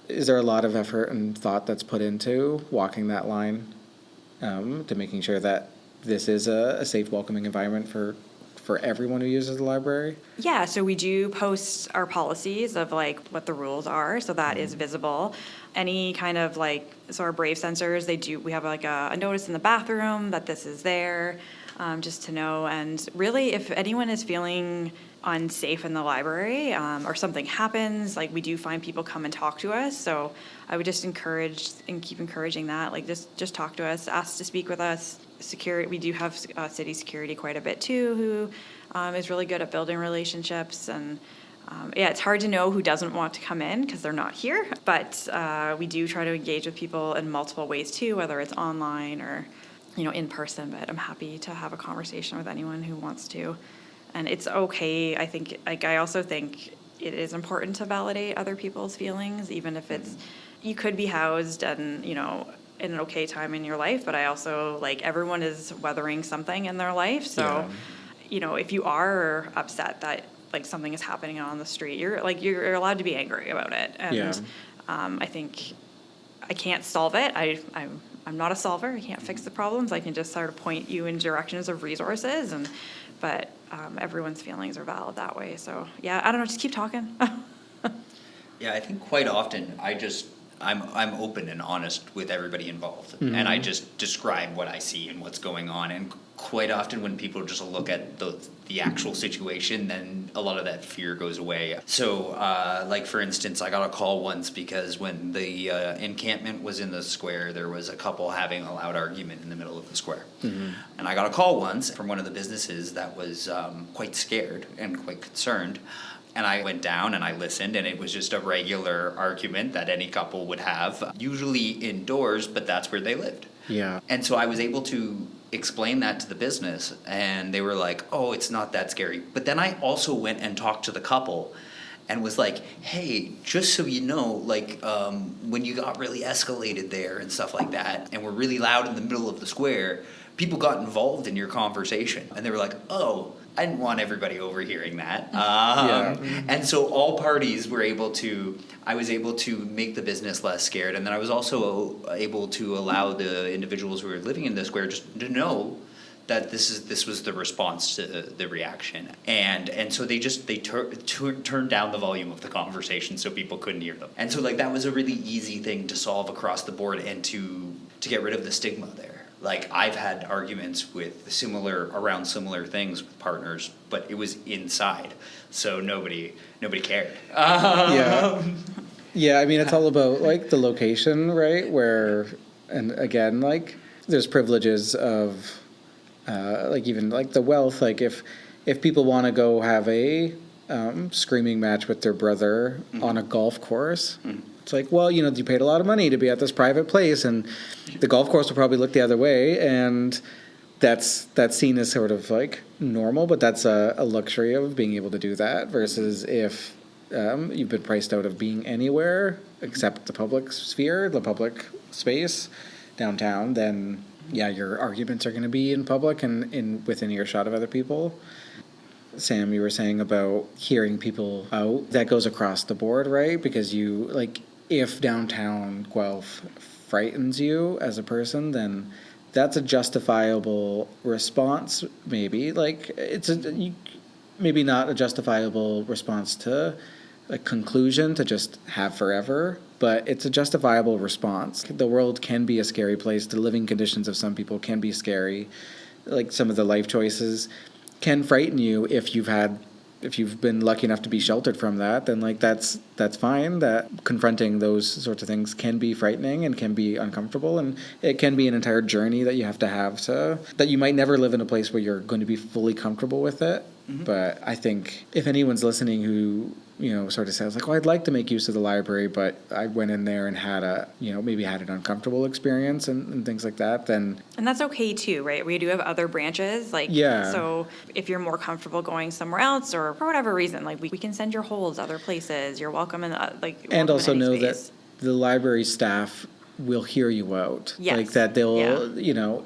Is there a lot of effort and thought that's put into walking that line to making sure that this is a safe, welcoming environment for everyone who uses the library? Yeah, so we do post our policies of like what the rules are, so that is visible. Any kind of like, so our Brave sensors, we have like a notice in the bathroom that this is there, just to know. And really, if anyone is feeling unsafe in the library, or something happens, like we do find people come and talk to us. So I would just encourage and keep encouraging that, like just talk to us, ask to speak with us. Security, we do have city security quite a bit too, who is really good at building relationships. And it's hard to know who doesn't want to come in because they're not here, but we do try to engage with people in multiple ways too, whether it's online or in person. But I'm happy to have a conversation with anyone who wants to. And it's okay. I think, I also think it is important to validate other people's feelings, even if it's, you could be housed and, in an okay time in your life, but I also, like, everyone is weathering something in their life. So, if you are upset that, like, something is happening on the street, you're allowed to be angry about it. And I think I can't solve it. I'm not a solver. I can't fix the problems. I can just sort of point you in directions of resources, but everyone's feelings are valid that way. So I don't know, just keep talking. Yeah, I think quite often I just I'm open and honest with everybody involved, and I just describe what I see and what's going on. And quite often, when people just look at the actual situation, then a lot of that fear goes away. So, like for instance, I got a call once because when the encampment was in the square, there was a couple having a loud argument in the middle of the square, and I got a call once from one of the businesses that was quite scared and quite concerned. And I went down and I listened, and it was just a regular argument that any couple would have, usually indoors, but that's where they lived. Yeah. And so I was able to explain that to the business, and they were like, oh, it's not that scary. But then I also went and talked to the couple and was like, hey, just so you know, like, when you got really escalated there and stuff like that, and were really loud in the middle of the square, people got involved in your conversation. And they were like, oh, I didn't want everybody overhearing that. And so all parties were I was able to make the business less scared. And then I was also able to allow the individuals who were living in the square just to know that this was the response to the reaction. And so they turned down the volume of the conversation so people couldn't hear them. And so like that was a really easy thing to solve across the board and to get rid of the stigma there. Like I've had arguments with around similar things with partners, but it was inside, so nobody cared. Yeah, I mean, it's all about like the location, right? Where, and again, like there's privileges of, like even like the wealth. Like if people want to go have a screaming match with their brother on a golf course. It's like, well, you paid a lot of money to be at this private place, and the golf course will probably look the other way, and that's seen as sort of like normal, but that's a luxury of being able to do that versus if you've been priced out of being anywhere except the public sphere, the public space downtown, then yeah, your arguments are going to be in public and within earshot of other people. Sam, you were saying about hearing people out. That goes across the board, right? Because if downtown Guelph frightens you as a person, then that's a justifiable response, maybe. Like, maybe not a justifiable response to a conclusion to just have forever, but it's a justifiable response. The world can be a scary place. The living conditions of some people can be scary. Like, some of the life choices can frighten you if you've been lucky enough to be sheltered from that, then like that's fine. That confronting those sorts of things can be frightening and can be uncomfortable, and it can be an entire journey that you have to that you might never live in a place where you're going to be fully comfortable with it. But I think if anyone's listening who sort of says like, well, I'd like to make use of the library, but I went in there and had maybe had an uncomfortable experience and things like that, then... And that's okay too, right? We do have other branches, so if you're more comfortable going somewhere else or for whatever reason, like we can send your holds other places. You're welcome in and also in know space. That the library staff will hear you out. Yes. Like that they'll,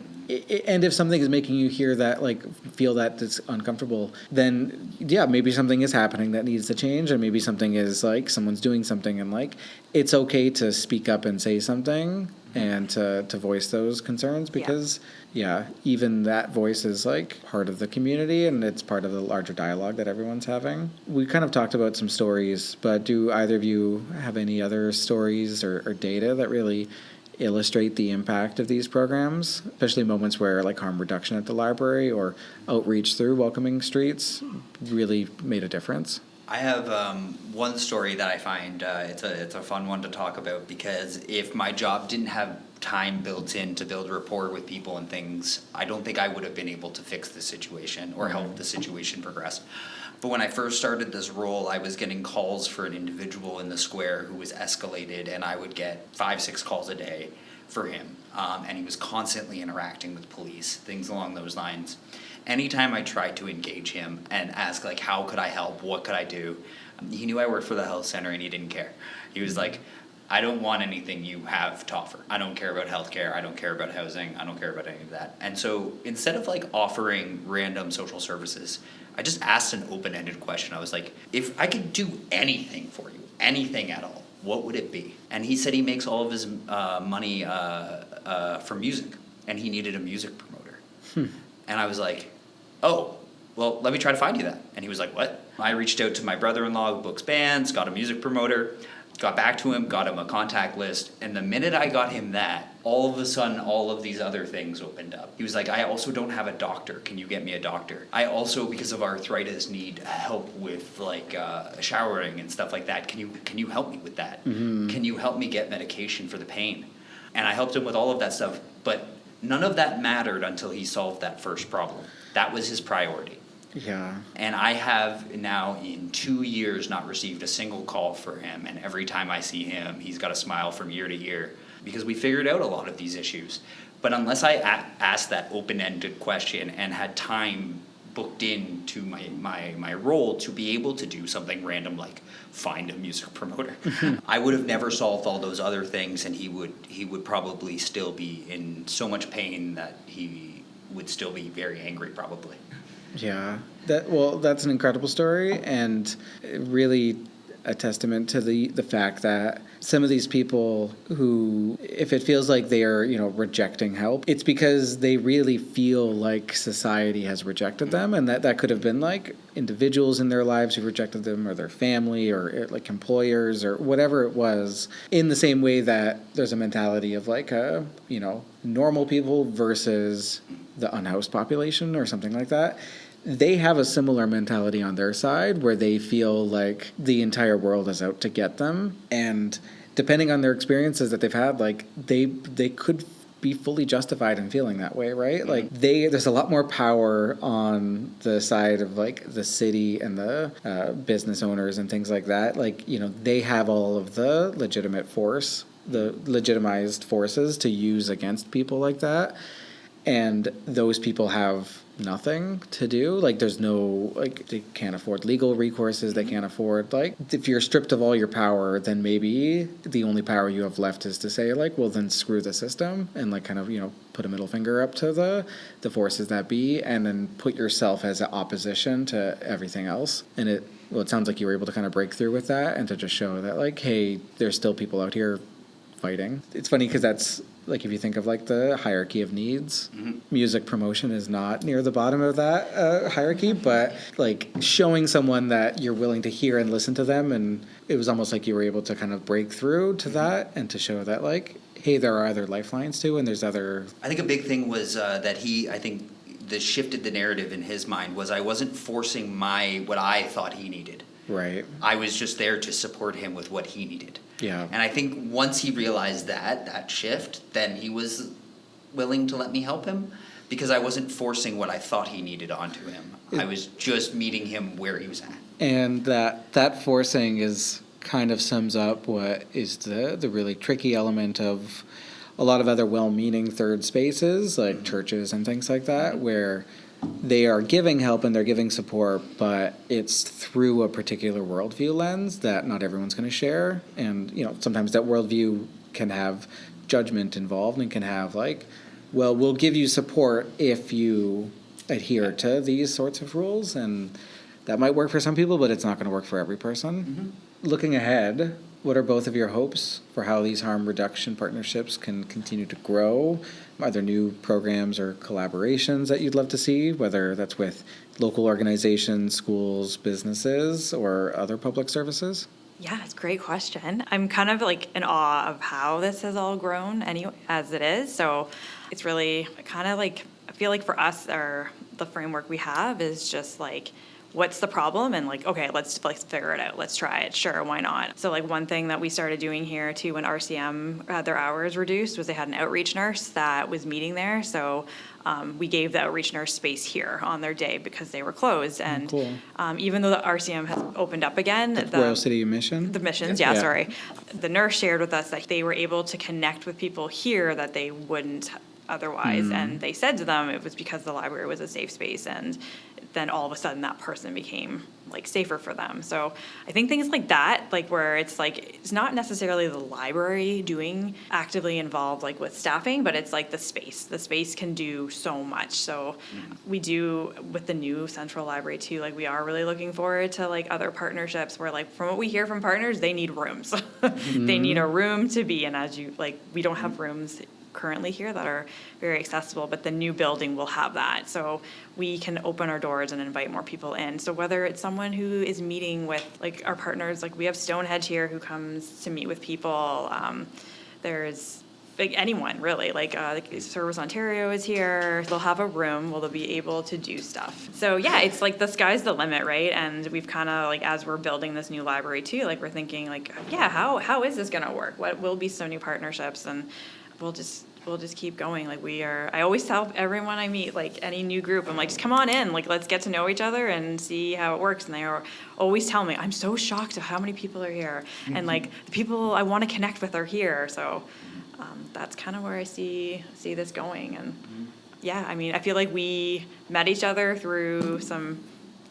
and if something is making you feel that it's uncomfortable, then yeah, maybe something is happening that needs to change, and maybe something is like someone's doing something, and like it's okay to speak up and say something and to voice those concerns, because even that voice is like part of the community and it's part of the larger dialogue that everyone's having. We kind of talked about some stories, but do either of you have any other stories or data that really illustrate the impact of these programs, especially moments where like harm reduction at the library or outreach through welcoming streets really made a difference? I have one story that I find it's a fun one to talk about, because if my job didn't have time built in to build rapport with people and things, I don't think I would have been able to fix the situation or help the situation progress. But when I first started this role, I was getting calls for an individual in the square who was escalated, and I would get 5-6 calls a day for him. And he was constantly interacting with police, things along those lines. Anytime I tried to engage him and ask, like, how could I help? What could I do? He knew I worked for the health center and he didn't care. He was like, I don't want anything you have to offer. I don't care about healthcare. I don't care about housing. I don't care about any of that. And so instead of like offering random social services, I just asked an open-ended question. I was like, if I could do anything for you, anything at all, what would it be? And he said he makes all of his money from music, and he needed a music promoter. And I was like, oh, well, let me try to find you that. And he was like, what? I reached out to my brother-in-law who books bands, got a music promoter. got back to him, got him a contact list, and the minute I got him that, all of a sudden, all of these other things opened up. He was like, I also don't have a doctor. Can you get me a doctor? I also, because of arthritis, need help with like showering and stuff like that. Can you help me with that? Can you help me get medication for the pain? And I helped him with all of that stuff, but none of that mattered until he solved that first problem. That was his priority. Yeah. And I have now in 2 years not received a single call for him. And every time I see him, he's got a smile from year to year because we figured out a lot of these issues. But unless I asked that open-ended question and had time booked into my role to be able to do something random like find a music promoter, I would have never solved all those other things, and he would probably still be in so much pain that he would still be very angry probably. Yeah, that's an incredible story, and really a testament to the fact that some of these people who, if it feels like they are, rejecting help, it's because they really feel like society has rejected them, and that could have been like individuals in their lives who rejected them, or their family, or like employers, or whatever it was. In the same way that there's a mentality of like, normal people versus the unhoused population or something like that. They have a similar mentality on their side where they feel like the entire world is out to get them. And depending on their experiences that they've had, like they could be fully justified in feeling that way, right? Mm-hmm. Like there's a lot more power on the side of like the city and the business owners and things like that. Like, they have all of the legitimized forces to use against people like that. And those people have nothing to do. Like there's no, like they can't afford legal recourses. They can't afford, like, if you're stripped of all your power, then maybe the only power you have left is to say like, well, then screw the system and like kind of, put a middle finger up to the forces that be, and then put yourself as an opposition to everything else. And it sounds like you were able to kind of break through with that and to just show that like, hey, there's still people out here fighting. It's funny because that's, like, if you think of like the hierarchy of needs, music promotion is not near the bottom of that hierarchy, but like showing someone that you're willing to hear and listen to them, and it was almost like you were able to kind of break through to that and to show that like, hey, there are other lifelines too, and there's other... I think a big thing was that that shifted the narrative in his mind was I wasn't forcing what I thought he needed. Right. I was just there to support him with what he needed. Yeah. And I think once he realized that shift, then he was willing to let me help him because I wasn't forcing what I thought he needed onto him. I was just meeting him where he was at. And that forcing is kind of sums up what is the really tricky element of a lot of other well-meaning third spaces, like churches and things like that, where they are giving help and they're giving support, but it's through a particular worldview lens that not everyone's going to share. And, sometimes that worldview can have judgment involved and can have like, well, we'll give you support if you adhere to these sorts of rules. And that might work for some people, but it's not going to work for every person. Mm-hmm. Looking ahead, what are both of your hopes for how these harm reduction partnerships can continue to grow? Are there new programs or collaborations that you'd love to see, whether that's with local organizations, schools, businesses, or other public services? Yeah, it's a great question. I'm kind of like in awe of how this has all grown as it is. So it's really kind of like, I feel like for us, the framework we have is just like, what's the problem? And like, okay, let's figure it out. Let's try it. Sure, why not? So like one thing that we started doing here too when RCM had their hours reduced was they had an outreach nurse that was meeting there. So we gave the outreach nurse space here on their day because they were closed. And cool. Even though the RCM has opened up again. The Royal City Mission? The missions, yeah, sorry. The nurse shared with us that they were able to connect with people here that they wouldn't otherwise. And they said to them it was because the library was a safe space, and then all of a sudden that person became like safer for them. So I think things like that, like where it's like, it's not necessarily the library doing actively involved like with staffing, but it's like the space can do so much. So we do with the new central library too, like we are really looking forward to like other partnerships where like from what we hear from partners, they need rooms. They need a room to be. And as you like, we don't have rooms currently here that are very accessible, but the new building will have that. So we can open our doors and invite more people in. So whether it's someone who is meeting with, like, our partners, like we have Stonehenge here who comes to meet with people. There's like anyone really, like Service Ontario is here. They'll have a room where they'll be able to do stuff. So yeah, it's like the sky's the limit, right? And we've kind of like, as we're building this new library too, like we're thinking like, yeah, how is this gonna work? What will be some new partnerships? And we'll just keep going. Like I always tell everyone I meet, like any new group, I'm like, just come on in, like let's get to know each other and see how it works. And they are always telling me, I'm so shocked at how many people are here. And like the people I want to connect with are here. So that's kind of where I see this going. And yeah, I mean, I feel like we met each other through some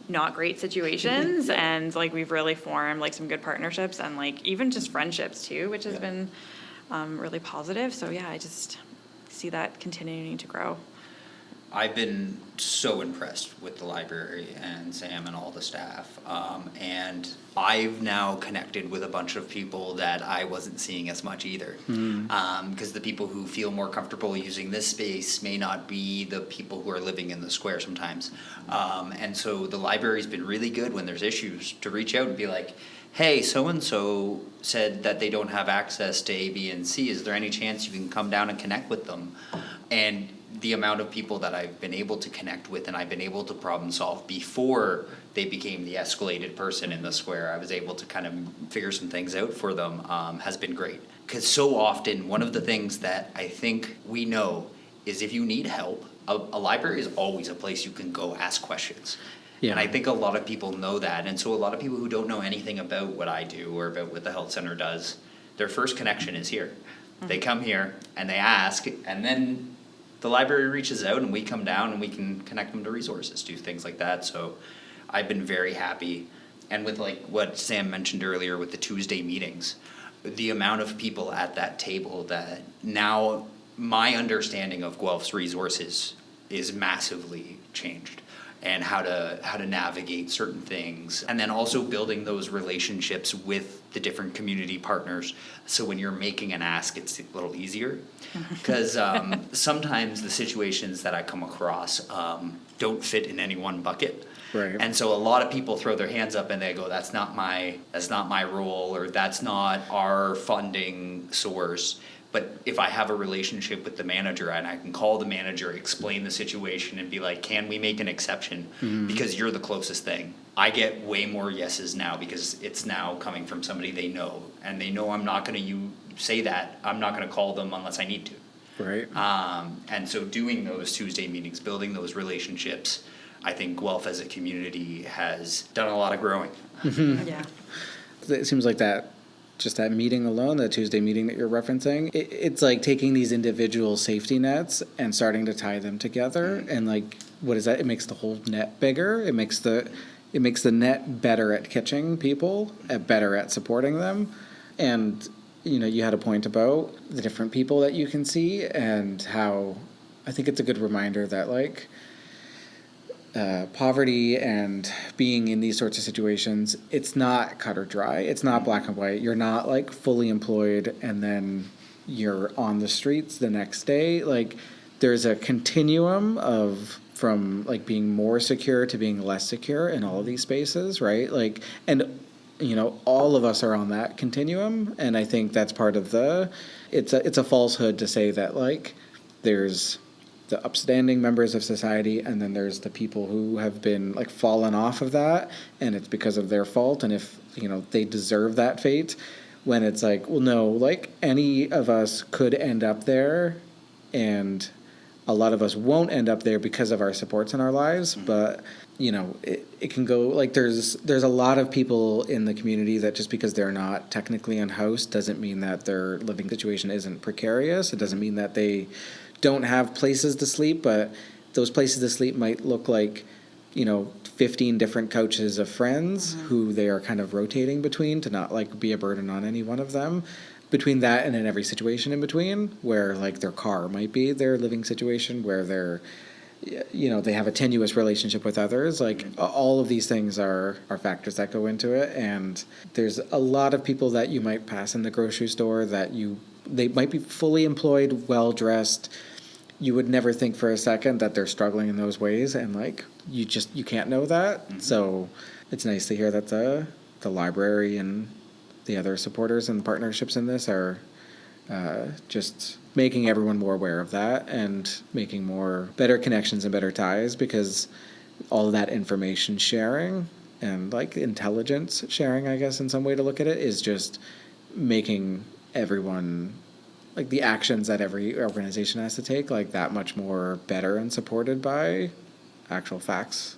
not great situations and like we've really formed like some good partnerships and like even just friendships too, which has been really positive. So yeah, I just see that continuing to grow. I've been so impressed with the library and Sam and all the staff. And I've now connected with a bunch of people that I wasn't seeing as much either. Because the people who feel more comfortable using this space may not be the people who are living in the square sometimes. And so the library's been really good when there's issues to reach out and be like, hey, so-and-so said that they don't have access to A, B, and C. Is there any chance you can come down and connect with them? And the amount of people that I've been able to connect with and I've been able to problem solve before they became the escalated person in the square, I was able to kind of figure some things out for them, has been great. Because so often, one of the things that I think we know is if you need help, a library is always a place you can go ask questions. Yeah. And I think a lot of people know that. And so a lot of people who don't know anything about what I do or about what the health center does, their first connection is here. They come here and they ask, and then the library reaches out and we come down and we can connect them to resources, do things like that. So I've been very happy. And with like what Sam mentioned earlier with the Tuesday meetings, the amount of people at that table that now my understanding of Guelph's resources is massively changed. And how to navigate certain things, and then also building those relationships with the different community partners. So when you're making an ask, it's a little easier, because sometimes the situations that I come across don't fit in any one bucket. Right. And so a lot of people throw their hands up and they go, "That's not my role," or "That's not our funding source." But if I have a relationship with the manager and I can call the manager, explain the situation and be like, can we make an exception because you're the closest thing? I get way more yeses now because it's now coming from somebody they know. And they know I'm not going to say that. I'm not going to call them unless I need to. Right. And so doing those Tuesday meetings, building those relationships, I think Guelph as a community has done a lot of growing. Yeah. It seems like that. Just that meeting alone, the Tuesday meeting that you're referencing, it's like taking these individual safety nets and starting to tie them together. And like, what is that? It makes the whole net bigger. It makes the net better at catching people, better at supporting them. And, you know, you had a point about the different people that you can see and how I think it's a good reminder that like, poverty and being in these sorts of situations, it's not cut or dry. It's not black and white. You're not like fully employed and then you're on the streets the next day. Like there's a continuum from like being more secure to being less secure in all of these spaces, right? Like, and you know, all of us are on that continuum. And I think that's part of it's a falsehood to say that like there's the upstanding members of society, and then there's the people who have been like fallen off of that, and it's because of their fault, and if you know they deserve that fate, when it's like, well, no, like any of us could end up there, and a lot of us won't end up there because of our supports in our lives, but you know, it can go like there's a lot of people in the community that just because they're not technically unhoused doesn't mean that their living situation isn't precarious. It doesn't mean that they don't have places to sleep, but those places to sleep might look like, you know, 15 different couches of friends who they are kind of rotating between to not like be a burden on any one of them. Between that and in every situation in between, where like their car might be their living situation, where they're, you know, they have a tenuous relationship with others. Like all of these things are factors that go into it. And there's a lot of people that you might pass in the grocery store that you they might be fully employed, well-dressed. You would never think for a second that they're struggling in those ways, and like you can't know that. Mm-hmm. So it's nice to hear that the library and the other supporters and partnerships in this are just making everyone more aware of that and making more better connections and better ties, because all of that information sharing and like intelligence sharing, I guess, in some way to look at it, is just making everyone, like the actions that every organization has to take, like that much more better and supported by actual facts.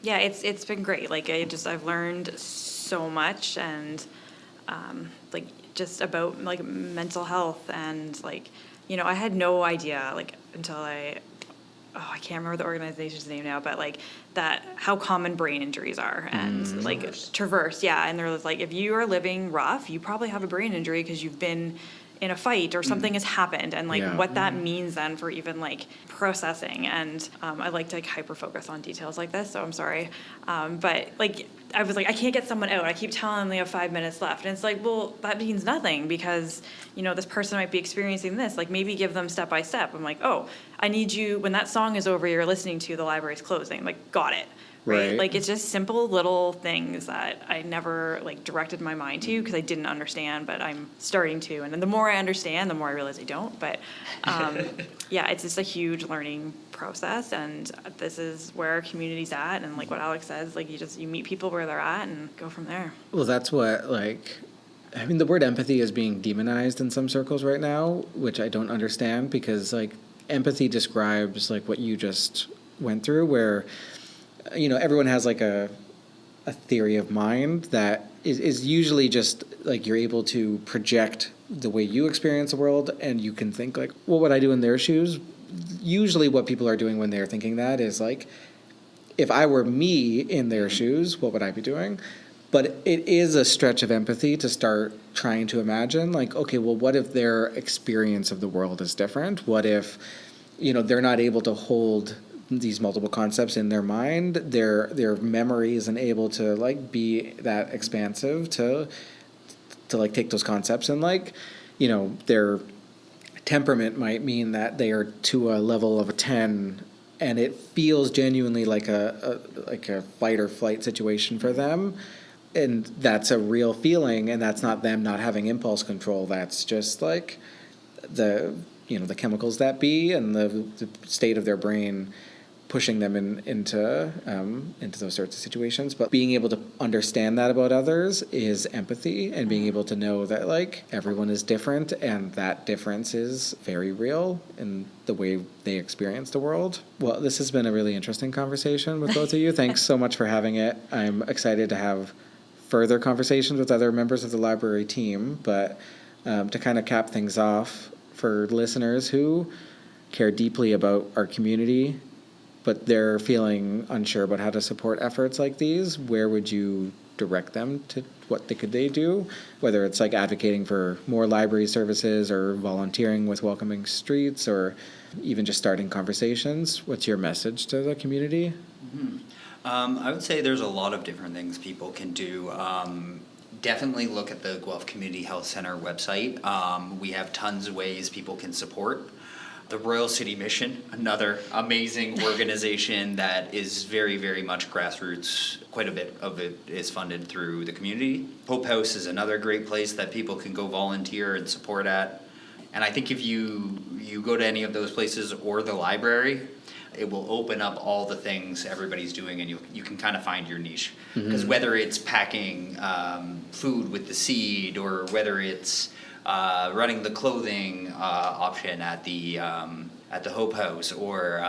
Yeah, it's been great. Like I've learned so much, and like just about like mental health, and like, you know, I had no idea like until I can't remember the organization's name now, but like how common brain injuries are, and like Traverse, yeah, and there was like, if you are living rough, you probably have a brain injury because you've been in a fight or something has happened, and like what that means then for even like processing. And I like to like hyper focus on details like this, so I'm sorry, but like I was like, I can't get someone out. I keep telling them they have 5 minutes left, and it's like, well, that means nothing, because you know this person might be experiencing this. Like maybe give them step by step. I'm like, oh, I need you, when that song is over, you're listening to, the library's closing. Like, got it. Right? Like it's just simple little things that I never like directed my mind to because I didn't understand, but I'm starting to. And then the more I understand, the more I realize I don't. But yeah, it's just a huge learning process, and this is where our community's at. And like what Alex says, like you meet people where they're at and go from there. Well, that's what I mean, the word empathy is being demonized in some circles right now, which I don't understand, because like empathy describes like what you just went through, where you know, everyone has like a theory of mind that is usually just like you're able to project the way you experience the world, and you can think like, what would I do in their shoes? Usually what people are doing when they're thinking that is like, if I were me in their shoes, what would I be doing? But it is a stretch of empathy to start trying to imagine like, okay, well, what if their experience of the world is different? What if, you know, they're not able to hold these multiple concepts in their mind, their memory isn't able to like be that expansive to like take those concepts, and like, you know, their temperament might mean that they are to a level of a 10, and it feels genuinely like a fight or flight situation for them, and that's a real feeling, and that's not them not having impulse control. That's just like the chemicals that be, and the state of their brain pushing them into those sorts of situations. But being able to understand that about others is empathy, and being able to know that like everyone is different, and that difference is very real in the way they experience the world. Well, this has been a really interesting conversation with both of you. Thanks so much for having it. I'm excited to have further conversations with other members of the library team, but to kind of cap things off, for listeners who care deeply about our community, but they're feeling unsure about how to support efforts like these, where would you direct them to? What could they do? Whether it's like advocating for more library services, or volunteering with Welcoming Streets, or even just starting conversations. What's your message to the community? Mm-hmm. I would say there's a lot of different things people can do. Definitely look at the Guelph Community Health Center website. We have tons of ways people can support. The Royal City Mission, another amazing organization that is very, very much grassroots. Quite a bit of it is funded through the community. Hope House is another great place that people can go volunteer and support at. And I think if you go to any of those places or the library, it will open up all the things everybody's doing, and you can kind of find your niche. Because whether it's packing food with the seed, or whether it's running the clothing option at the Hope House, or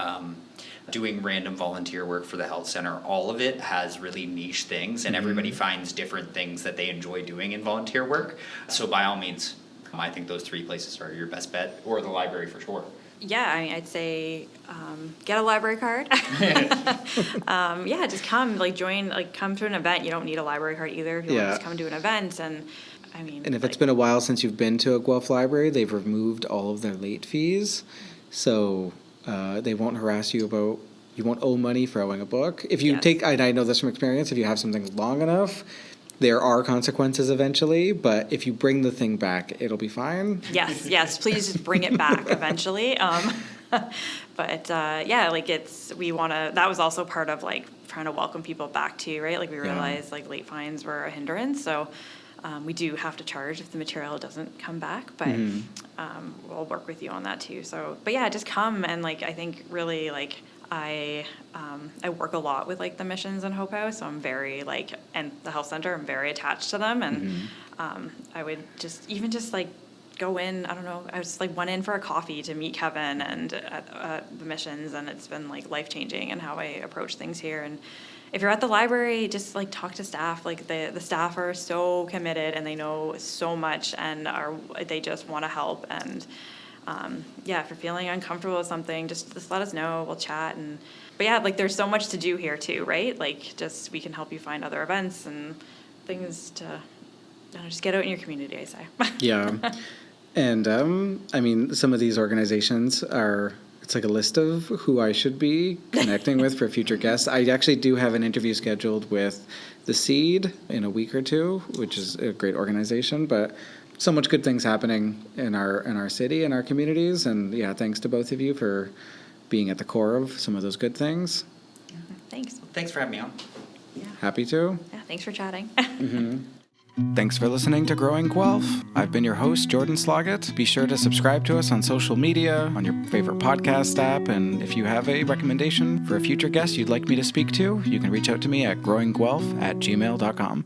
doing random volunteer work for the health center, all of it has really niche things, and everybody finds different things that they enjoy doing in volunteer work. So by all means, I think those three places are your best bet, or the library for sure. Yeah, I mean, I'd say get a library card. Yeah, just come, join, come to an event. You don't need a library card either. If you want to just come to an event, and I mean. And if it's been a while since you've been to a Guelph library, they've removed all of their late fees, so they won't harass you about. You won't owe money for owing a book. If you take, I know this from experience, if you have something long enough, there are consequences eventually, but if you bring the thing back, it'll be fine. Yes, please just bring it back eventually. But yeah, like that was also part of like trying to welcome people back too, right? Like we realized like late fines were a hindrance, so we do have to charge if the material doesn't come back, but we'll work with you on that too. So, but yeah, just come, and like I think really like I work a lot with like the missions and Hope House, so I'm very like, and the health center, I'm very attached to them, and I would just like go in, I don't know, I just like went in for a coffee to meet Kevin and at the missions, and it's been like life-changing in how I approach things here. And if you're at the library, just like talk to staff. Like the staff are so committed and they know so much and they just want to help. And yeah, if you're feeling uncomfortable with something, just let us know. We'll chat. But yeah, like there's so much to do here too, right? Like we can help you find other events and things to, I don't know, just get out in your community, I say. Yeah. And I mean, some of these organizations it's like a list of who I should be connecting with for future guests. I actually do have an interview scheduled with The Seed in a week or two, which is a great organization, but so much good things happening in our city and our communities. And yeah, thanks to both of you for being at the core of some of those good things. Thanks. Thanks for having me on. Yeah. Happy to. Yeah, thanks for chatting. Thanks for listening to Growing Guelph. I've been your host, Jordan Sloggett. Be sure to subscribe to us on social media, on your favorite podcast app, and if you have a recommendation for a future guest you'd like me to speak to, you can reach out to me at growingguelph@gmail.com.